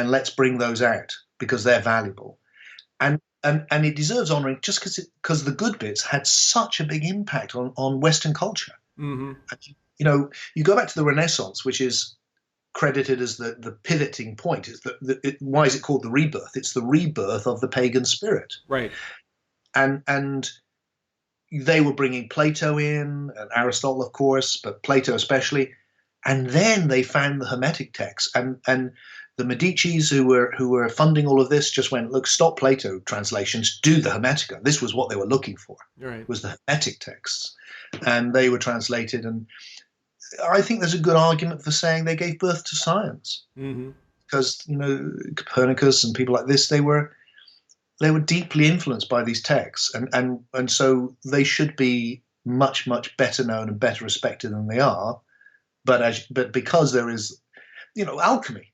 let's bring those out because they're valuable. And it deserves honoring just because the good bits had such a big impact on Western culture. Mm-hmm. You go back to the Renaissance, which is credited as the pivoting point. Why is it called the rebirth? It's the rebirth of the pagan spirit. Right. And they were bringing Plato in, and Aristotle, of course, but Plato especially. And then they found the Hermetic texts, and the Medicis who were funding all of this just went, look, stop Plato translations, do the Hermetica. This was what they were looking for, Right. was the Hermetic texts, and they were translated. And I think there's a good argument for saying they gave birth to science, because Copernicus and people like this, they were deeply influenced by these texts, and so they should be much better known and better respected than they are. But because there is, alchemy.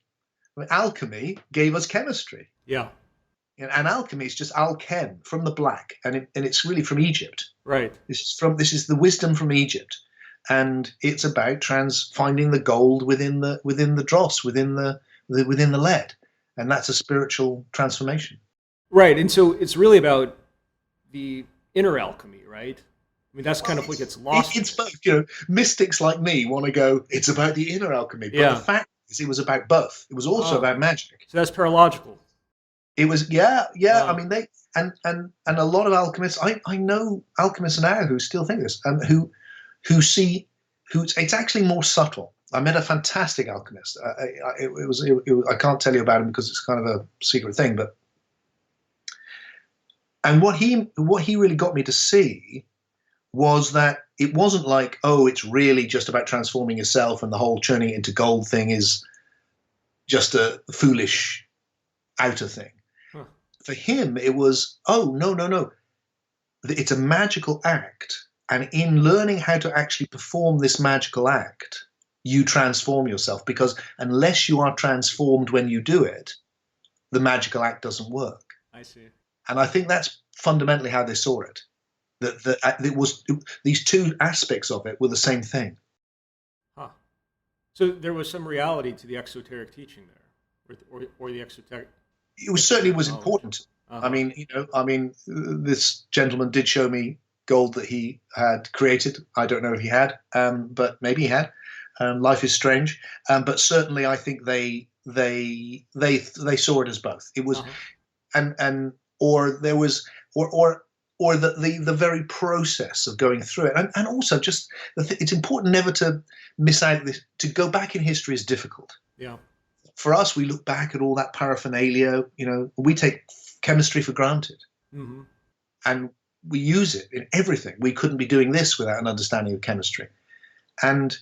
I mean, alchemy gave us chemistry. Yeah. And alchemy is just alchem, from the black, and it's really from Egypt. Right. This is the wisdom from Egypt, and it's about finding the gold within the dross, within the lead, and that's a spiritual transformation. Right, and so it's really about the inner alchemy, right? I mean, that's kind of what gets lost. It's both. Mystics like me want to go, it's about the inner alchemy. But the fact is, it was about both. It was also about magic. So that's paralogical. It was, yeah. I mean, they and a lot of alchemists. I know alchemists now who still think this, and who it's actually more subtle. I met a fantastic alchemist. I can't tell you about him because it's kind of a secret thing, but. And what he really got me to see was that it wasn't like, oh, it's really just about transforming yourself, and the whole turning it into gold thing is just a foolish outer thing. Huh. For him, it was, oh, no. It's a magical act. And in learning how to actually perform this magical act, you transform yourself, because unless you are transformed when you do it, the magical act doesn't work. I see. And I think that's fundamentally how they saw it. That it was, these two aspects of it were the same thing. Huh. So there was some reality to the exoteric teaching there, or the exoteric. It certainly was important. Uh-huh. I mean, this gentleman did show me gold that he had created. I don't know if he had, but maybe he had. Life is strange, but certainly I think they saw it as both. It was, or there was, or the very process of going through it, and also just it's important never to miss out this. To go back in history is difficult. Yeah. For us, we look back at all that paraphernalia. We take chemistry for granted, and we use it in everything. We couldn't be doing this without an understanding of chemistry, and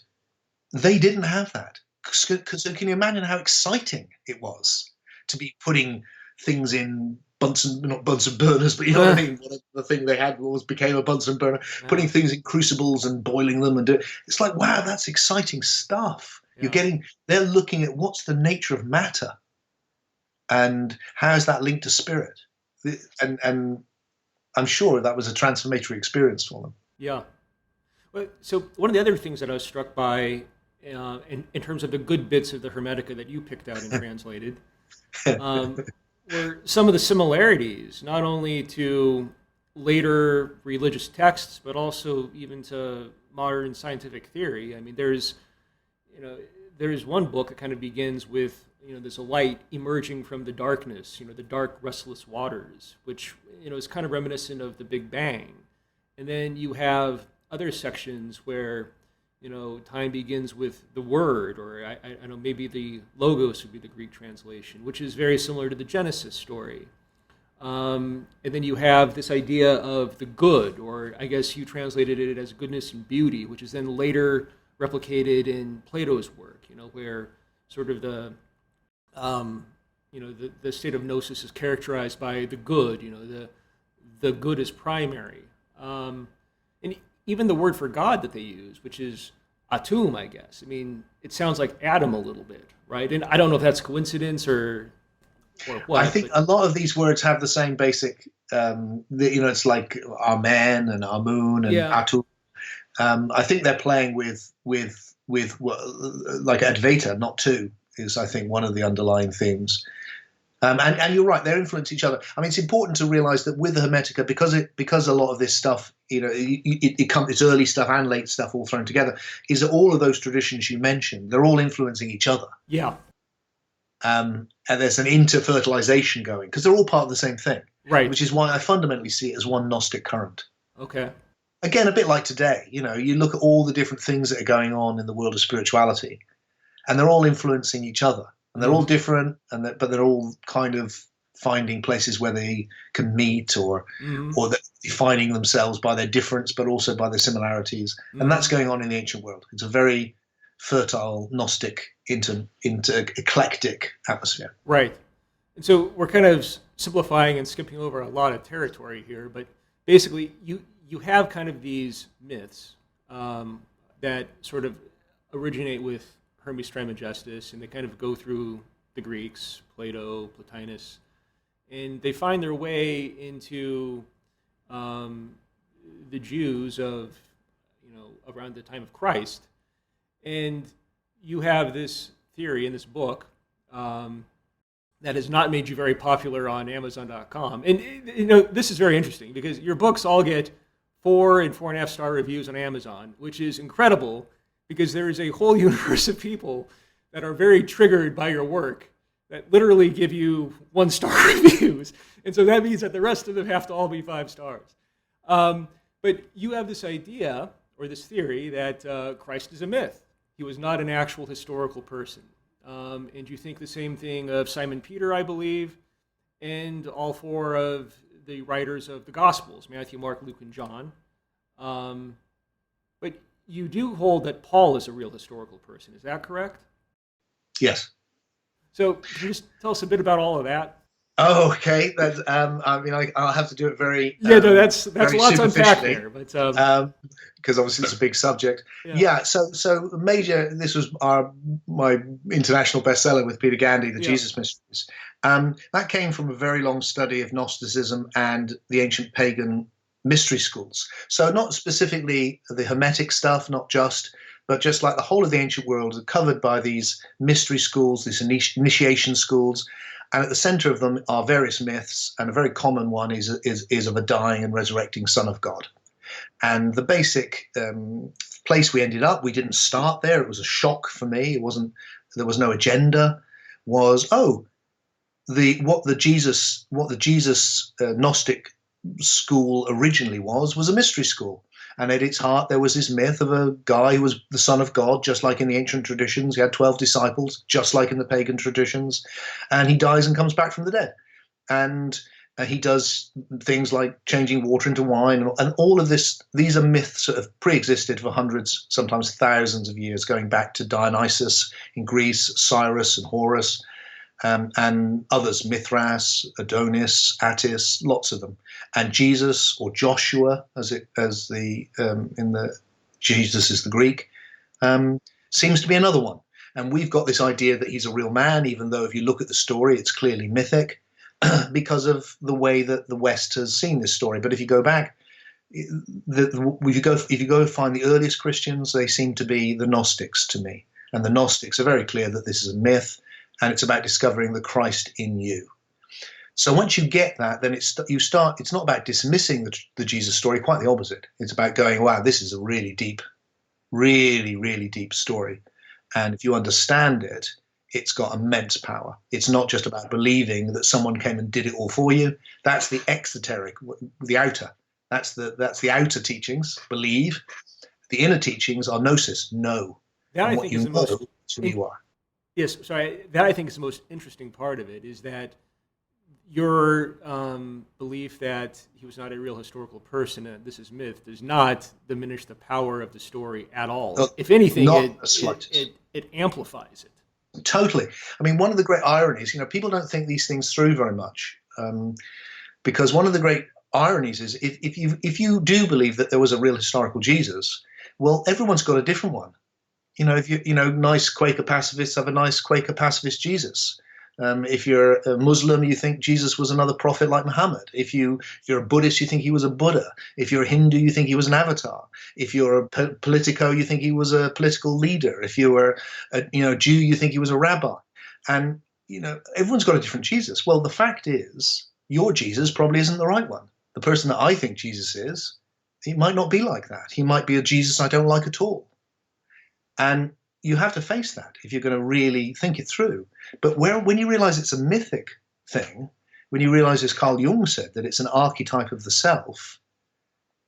they didn't have that. Because can you imagine how exciting it was to be putting things in not Bunsen burners, but you know what I mean? The thing they had became a Bunsen burner, putting things in crucibles and boiling them and it's like, wow, that's exciting stuff. Yeah. They're looking at what's the nature of matter and how is that linked to spirit? And I'm sure that was a transformatory experience for them. Yeah. Well, so one of the other things that I was struck by in terms of the good bits of the Hermetica that you picked out and translated, were some of the similarities, not only to later religious texts, but also even to modern scientific theory. I mean, there's one book that kind of begins with, there's a light emerging from the darkness, the dark, restless waters, which, is kind of reminiscent of the Big Bang. And then you have other sections where, time begins with the word, or I know maybe the logos would be the Greek translation, which is very similar to the Genesis story. And then you have this idea of the good, or I guess you translated it as goodness and beauty, which is then later replicated in Plato's work, where sort of the state of Gnosis is characterized by the good, the good is primary. And even the word for God that they use, which is atum, I guess. I mean, it sounds like Adam a little bit, right? And I don't know if that's coincidence or what. I think a lot of these words have the same basic, it's like Amen and Amun and Atum. I think they're playing with like Advaita, not two, is I think one of the underlying themes. And you're right, they influence each other. I mean, it's important to realize that with the Hermetica, because a lot of this stuff, it's early stuff and late stuff all thrown together, is that all of those traditions you mentioned, they're all influencing each other. Yeah. And there's an interfertilization going, because they're all part of the same thing. Right. Which is why I fundamentally see it as one Gnostic current. Okay. again, a bit like today, you know, you look at all the different things that are going on in the world of spirituality, and they're all influencing each other, and they're all different, but they're all kind of finding places where they can meet, or they're defining themselves by their difference, but also by their similarities. And that's going on in the ancient world. It's a very fertile, Gnostic, into eclectic atmosphere. Right. And so we're kind of simplifying and skipping over a lot of territory here, but basically you have kind of these myths that sort of originate with Hermes Trismegistus, and they kind of go through the Greeks, Plato, Plotinus, and they find their way into the Jews of, around the time of Christ. And you have this theory in this book that has not made you very popular on Amazon.com. And this is very interesting because your books all get 4 and 4.5 star reviews on Amazon, which is incredible because there is a whole universe of people that are very triggered by your work that literally give you 1-star reviews. And so that means that the rest of them have to all be 5 stars. But you have this idea or this theory that Christ is a myth. He was not an actual historical person. And you think the same thing of Simon Peter, I believe, and all 4 of the writers of the Gospels, Matthew, Mark, Luke, and John. But you do hold that Paul is a real historical person. Is that correct? Yes. So can you just tell us a bit about all of that? Oh, okay. That's, I'll have to do it very. That's very lots to unpack there, but because obviously it's a big subject. Yeah. So major. This was my international bestseller with Peter Gandy, The Jesus Mysteries. That came from a very long study of Gnosticism and the ancient pagan mystery schools. So not specifically the Hermetic stuff, but just like the whole of the ancient world are covered by these mystery schools, these initiation schools. And at the center of them are various myths, and a very common one is of a dying and resurrecting Son of God. And the basic place we ended up, we didn't start there. It was a shock for me. There was no agenda. What the Jesus Gnostic school originally was a mystery school. And at its heart, there was this myth of a guy who was the Son of God, just like in the ancient traditions. He had 12 disciples, just like in the pagan traditions. And he dies and comes back from the dead. And he does things like changing water into wine. And all of this, these are myths that have pre-existed for hundreds, sometimes thousands of years, going back to Dionysus in Greece, Cyrus and Horus, and others, Mithras, Adonis, Attis, lots of them. And Jesus, or Joshua, Jesus is the Greek, seems to be another one. And we've got this idea that he's a real man, even though if you look at the story, it's clearly mythic because of the way that the West has seen this story. But if you go back, if you go find the earliest Christians, they seem to be the Gnostics to me. And the Gnostics are very clear that this is a myth, and it's about discovering the Christ in you. So once you get that, then it's not about dismissing the Jesus story, quite the opposite. It's about going, wow, this is a really deep, really, really deep story. And if you understand it, it's got immense power. It's not just about believing that someone came and did it all for you. That's the exoteric, the outer. That's the outer teachings, believe. The inner teachings are gnosis, know. That I think is the most. Who you are. Yes, sorry. That I think is the most interesting part of it, is that your belief that he was not a real historical person and this is myth does not diminish the power of the story at all. If anything, it amplifies it. Totally. I mean, one of the great ironies, people don't think these things through very much, because one of the great ironies is if you do believe that there was a real historical Jesus, well, everyone's got a different one. Nice Quaker pacifists have a nice Quaker pacifist Jesus. If you're a Muslim, you think Jesus was another prophet like Muhammad. If you're a Buddhist, you think he was a Buddha. If you're a Hindu, you think he was an avatar. If you're a politico, you think he was a political leader. If you were a Jew, you think he was a rabbi. And everyone's got a different Jesus. Well, the fact is, your Jesus probably isn't the right one. The person that I think Jesus is, he might not be like that. He might be a Jesus I don't like at all. And you have to face that if you're going to really think it through. But when you realize it's a mythic thing, when you realize, as Carl Jung said, that it's an archetype of the self,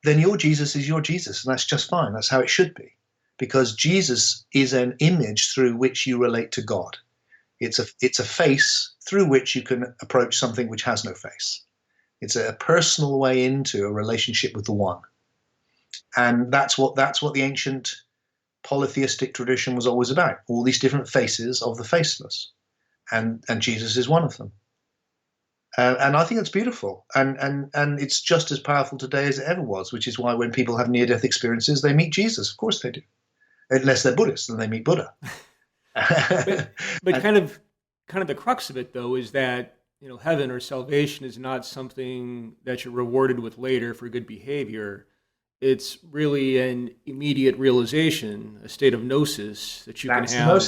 then your Jesus is your Jesus, and that's just fine. That's how it should be, because Jesus is an image through which you relate to God. It's a face through which you can approach something which has no face. It's a personal way into a relationship with the One, and that's what the ancient polytheistic tradition was always about. All these different faces of the faceless, and Jesus is one of them. And I think it's beautiful, and it's just as powerful today as it ever was. Which is why when people have near-death experiences, they meet Jesus. Of course they do, unless they're Buddhists, then they meet Buddha. But kind of the crux of it, though, is that heaven or salvation is not something that you're rewarded with later for good behavior. It's really an immediate realization, a state of gnosis that you can have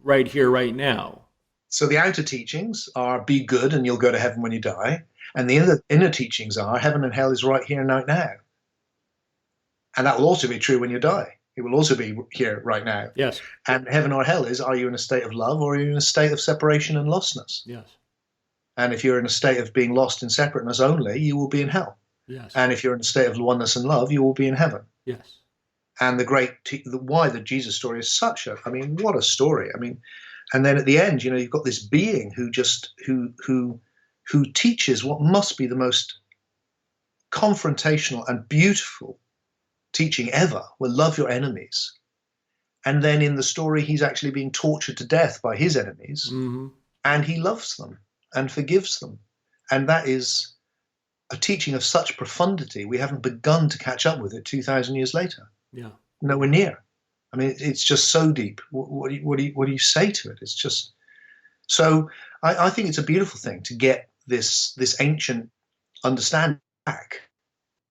right here, right now. So the outer teachings are be good and you'll go to heaven when you die. And the inner teachings are heaven and hell is right here and right now. And that will also be true when you die. It will also be here right now. Yes. And heaven or hell is, are you in a state of love or are you in a state of separation and lostness? Yes. And if you're in a state of being lost in separateness only, you will be in hell. Yes. And if you're in a state of oneness and love, you will be in heaven. Yes. And why the Jesus story is such a, what a story. And then at the end, you've got this being who teaches what must be the most confrontational and beautiful teaching ever. Well, love your enemies. And then in the story, he's actually being tortured to death by his enemies, and he loves them and forgives them. And that is a teaching of such profundity. We haven't begun to catch up with it 2,000 years later. Yeah. Nowhere near. It's just so deep. What do you say to it? It's just so. I think it's a beautiful thing to get this ancient understanding back.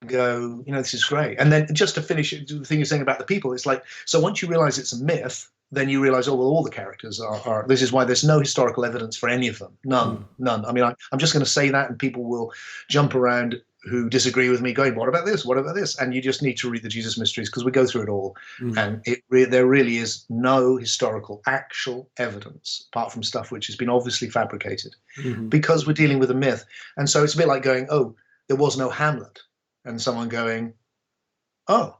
Go, this is great. And then just to finish the thing you're saying about the people, it's like, so once you realize it's a myth, then you realize, oh well, all the characters are. This is why there's no historical evidence for any of them. None. I'm just going to say that, and people will jump around who disagree with me, going, what about this? What about this? And you just need to read the Jesus Mysteries, because we go through it all. And there really is no historical, actual evidence, apart from stuff which has been obviously fabricated, because we're dealing with a myth. And so it's a bit like going, oh, there was no Hamlet. And someone going, oh,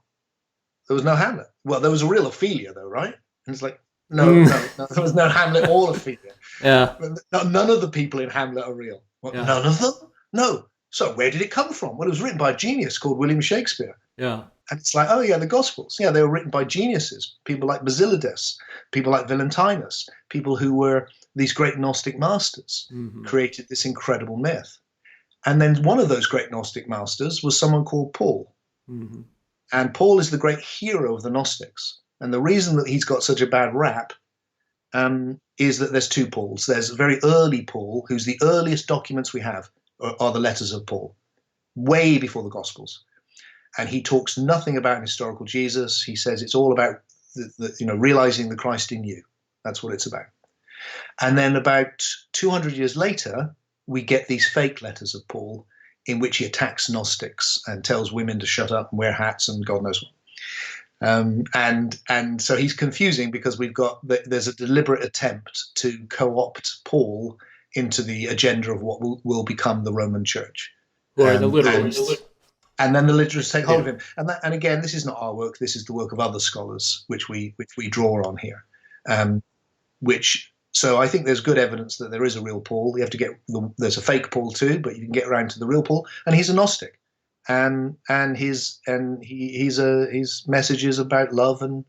there was no Hamlet. Well, there was a real Ophelia, though, right? And it's like, no, there was no Hamlet or Ophelia. Yeah. None of the people in Hamlet are real. What, yeah. None of them? No. So where did it come from? Well, it was written by a genius called William Shakespeare. Yeah. And it's like, oh yeah, the Gospels. Yeah, they were written by geniuses, people like Basilides, people like Valentinus, people who were these great Gnostic masters, created this incredible myth. And then one of those great Gnostic masters was someone called Paul. And Paul is the great hero of the Gnostics. And the reason that he's got such a bad rap is that there's two Pauls. There's a very early Paul, who's the earliest documents we have are the letters of Paul, way before the Gospels. And he talks nothing about an historical Jesus. He says it's all about realizing the Christ in you. That's what it's about. And then about 200 years later, we get these fake letters of Paul in which he attacks Gnostics and tells women to shut up and wear hats and God knows what. And so he's confusing, because there's a deliberate attempt to co-opt Paul into the agenda of what will become the Roman Church. Or the Literalists. And then the Literalists take hold of him. And again, this is not our work. This is the work of other scholars, which we draw on here. So I think there's good evidence that there is a real Paul. You have to get there's a fake Paul too, but you can get around to the real Paul, and he's a Gnostic, and his message is about love and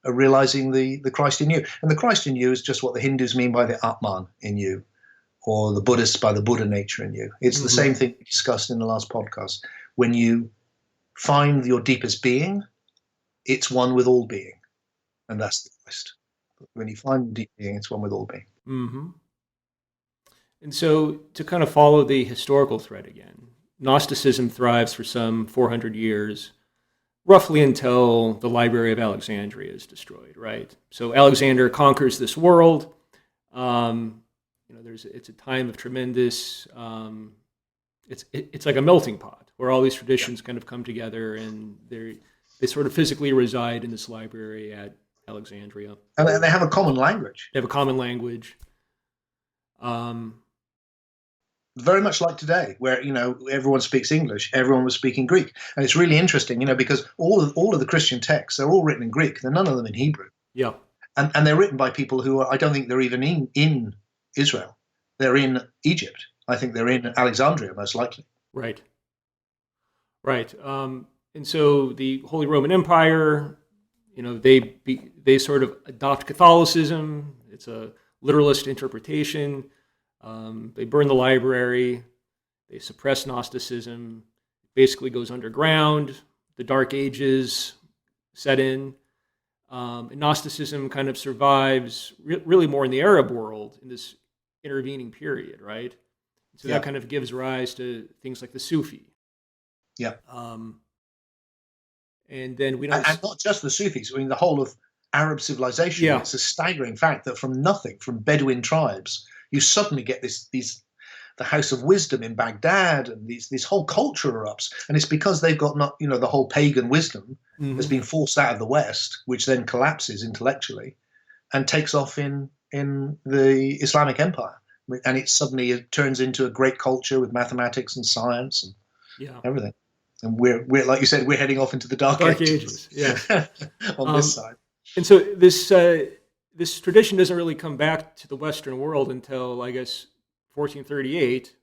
realizing the Christ in you. And the Christ in you is just what the Hindus mean by the Atman in you, or the Buddhists by the Buddha nature in you. It's the same thing we discussed in the last podcast. When you find your deepest being, it's one with all being, and that's the Christ. When you find deep being, it's one with all being. And so to kind of follow the historical thread again, Gnosticism thrives for some 400 years, roughly until the Library of Alexandria is destroyed, right? So Alexander conquers this world. It's a time of tremendous, it's like a melting pot where all these traditions kind of come together, and they sort of physically reside in this library at Alexandria. And they have a common language. They have a common language. very much like today, where everyone speaks English, everyone was speaking Greek, and it's really interesting, because all of the Christian texts, they're all written in Greek. They're none of them in Hebrew, Yeah. and they're written by people who I don't think they're even in Israel. They're in Egypt. I think they're in Alexandria, most likely. Right. Right. And so the Holy Roman Empire, they sort of adopt Catholicism. It's a literalist interpretation. They burn the library. They suppress Gnosticism. It basically goes underground. The Dark Ages set in. And Gnosticism kind of survives really more in the Arab world in this intervening period, right? So that kind of gives rise to things like the Sufi. Yeah. And then we don't... And not just the Sufis, I mean, the whole of Arab civilization. Yeah. It's a staggering fact that from nothing, from Bedouin tribes, you suddenly get the House of Wisdom in Baghdad, and this whole culture erupts. And it's because they've got the whole pagan wisdom has been forced out of the West, which then collapses intellectually and takes off in the Islamic Empire. And it turns into a great culture with mathematics and science and everything. And we're like you said, we're heading off into the dark ages. Yeah. On this side. And so this tradition doesn't really come back to the Western world until, I guess, 1438,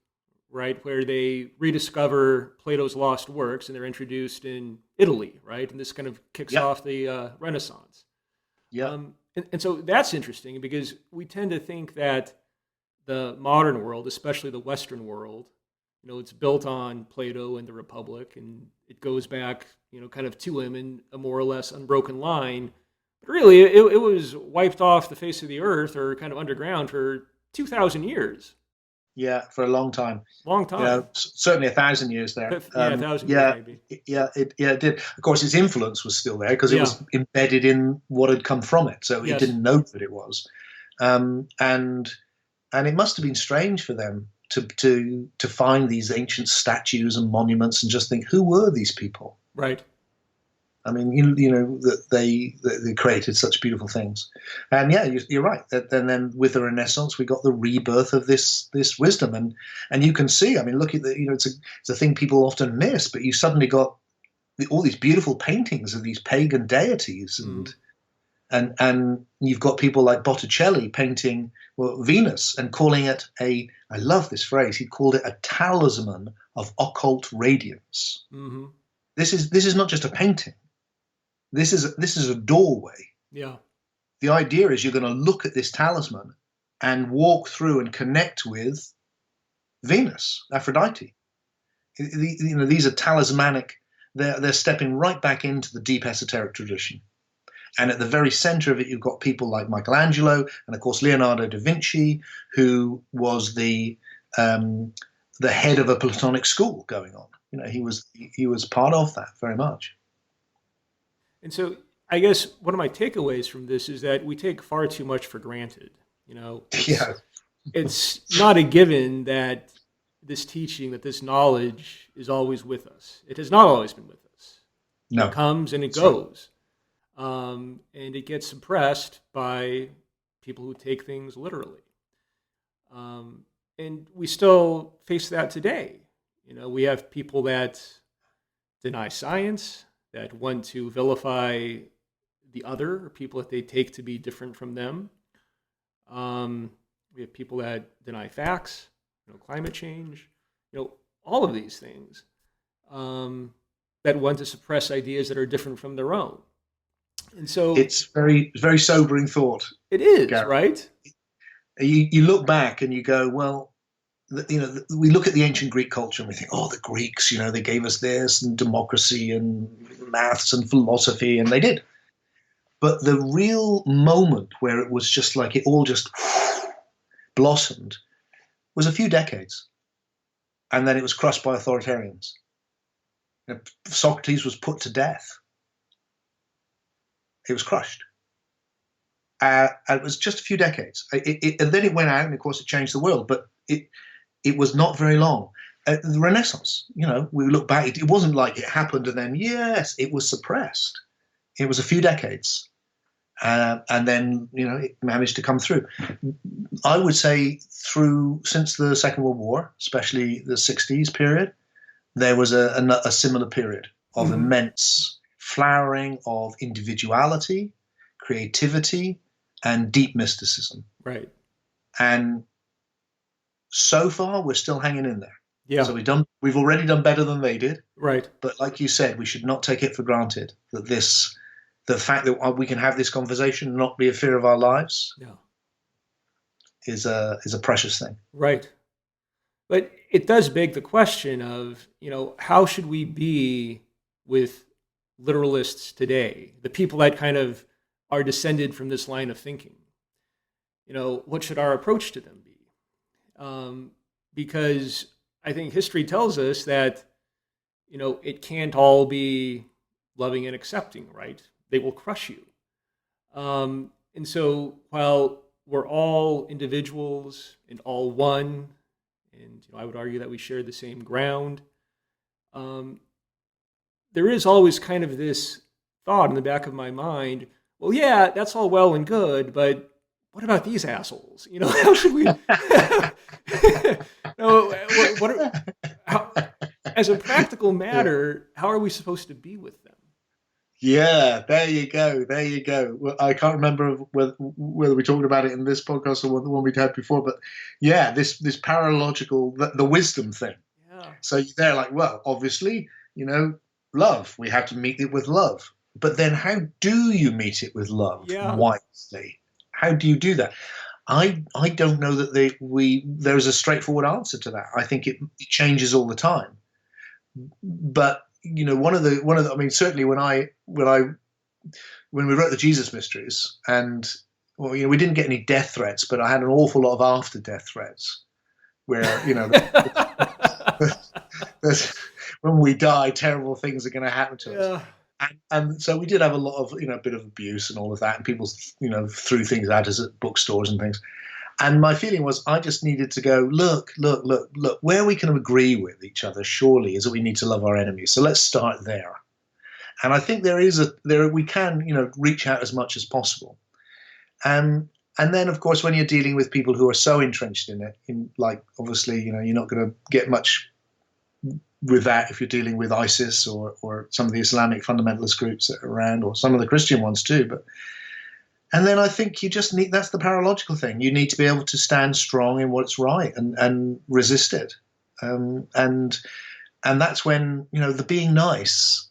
right, where they rediscover Plato's lost works, and they're introduced in Italy, right? And this kind of kicks off the Renaissance. Yeah. And so that's interesting, because we tend to think that the modern world, especially the Western world, it's built on Plato and the Republic, and it goes back, kind of to him in a more or less unbroken line. But really, it was wiped off the face of the earth, or kind of underground, for 2,000 years. Yeah, for a long time. Long time. Certainly 1,000 years there. 1,000 years maybe. It did. Of course, its influence was still there because it was embedded in what had come from it. So it didn't know that it was. And it must have been strange for them to find these ancient statues and monuments and just think, who were these people? Right. I mean, that they created such beautiful things, and you're right. Then with the Renaissance, we got the rebirth of this wisdom, and you can see. I mean, look at it's a thing people often miss, but you suddenly got all these beautiful paintings of these pagan deities, and you've got people like Botticelli painting Venus and calling it I love this phrase. He called it a talisman of occult radiance. Mm-hmm. This is not just a painting. This is a doorway. Yeah. The idea is you're going to look at this talisman and walk through and connect with Venus, Aphrodite. These are talismanic. They're stepping right back into the deep esoteric tradition. And at the very center of it, you've got people like Michelangelo and, of course, Leonardo da Vinci, who was the head of a Platonic school going on. He was part of that very much. And so I guess one of my takeaways from this is that we take far too much for granted. It's not a given that this teaching, that this knowledge is always with us. It has not always been with us. No. It comes and it goes. And it gets suppressed by people who take things literally. And we still face that today. We have people that deny science, that want to vilify the other, or people that they take to be different from them. We have people that deny facts, climate change, all of these things that want to suppress ideas that are different from their own. And so it's very, very sobering thought. It is, Gareth. Right? You look back and you go, well, we look at the ancient Greek culture and we think, the Greeks, they gave us this and democracy and maths and philosophy, and they did. But the real moment where it was just like it all just blossomed was a few decades. And then it was crushed by authoritarians. Socrates was put to death. It was crushed. It was just a few decades. And then it went out, and of course it changed the world. But it was not very long. The Renaissance, we look back, it wasn't like it happened and then, yes, it was suppressed. It was a few decades. And then, it managed to come through. I would say since the Second World War, especially the 60s period, there was a similar period of immense flowering of individuality, creativity, and deep mysticism. Right. And so far, we're still hanging in there. Yeah. So we've already done better than they did. Right. But like you said, we should not take it for granted that the fact that we can have this conversation and not be a fear of our lives, is a precious thing. Right. But it does beg the question of, how should we be with literalists today, the people that kind of are descended from this line of thinking? What should our approach to them be? Because I think history tells us that, it can't all be loving and accepting, right? They will crush you. And so while we're all individuals and all one, and I would argue that we share the same ground, there is always kind of this thought in the back of my mind, well, yeah, that's all well and good, but what about these assholes? How should we... as a practical matter, how are we supposed to be with them? Yeah, there you go. Well, I can't remember whether we talked about it in this podcast or the one we had before, but yeah, this paralogical, the wisdom thing. Yeah. So they're like, well, obviously, love. We have to meet it with love. But then how do you meet it with love wisely? How do you do that? I don't know that there's a straightforward answer to that. I think it changes all the time. But certainly when we wrote the Jesus Mysteries, and we didn't get any death threats, but I had an awful lot of after death threats, where when we die, terrible things are going to happen to us. And so we did have a lot of a bit of abuse and all of that, and people threw things at us at bookstores and things. And my feeling was I just needed to go, look, where we can agree with each other surely is that we need to love our enemies. So let's start there. And I think we can, reach out as much as possible. And then, of course, when you're dealing with people who are so entrenched in it, obviously, you're not going to get much with that if you're dealing with ISIS or some of the Islamic fundamentalist groups that are around, or some of the Christian ones too. And then I think you just need, that's the paralogical thing. You need to be able to stand strong in what's right and resist it. And that's when, the being nice,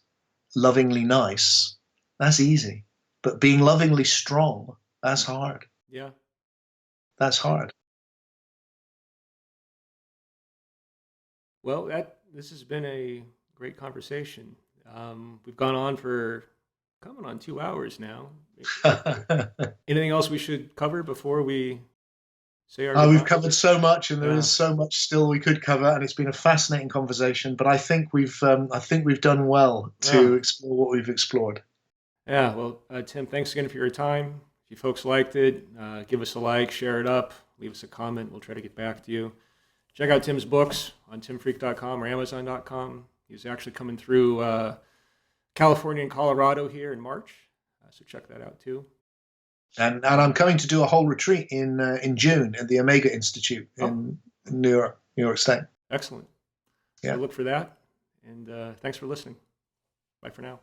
lovingly nice, that's easy. But being lovingly strong, that's hard. Yeah. That's hard. Well, this has been a great conversation. We've gone on for coming on 2 hours now. Anything else we should cover before we say our goodbye? We've covered so much, and there is so much still we could cover, and it's been a fascinating conversation. But I think we've done well to explore what we've explored. Yeah. Well, Tim, thanks again for your time. If you folks liked it, give us a like, share it up, leave us a comment. We'll try to get back to you. Check out Tim's books on timfreak.com or amazon.com. He's actually coming through California and Colorado here in March, so check that out too. And I'm coming to do a whole retreat in June at the Omega Institute in New York State. Excellent. So look for that, and thanks for listening. Bye for now.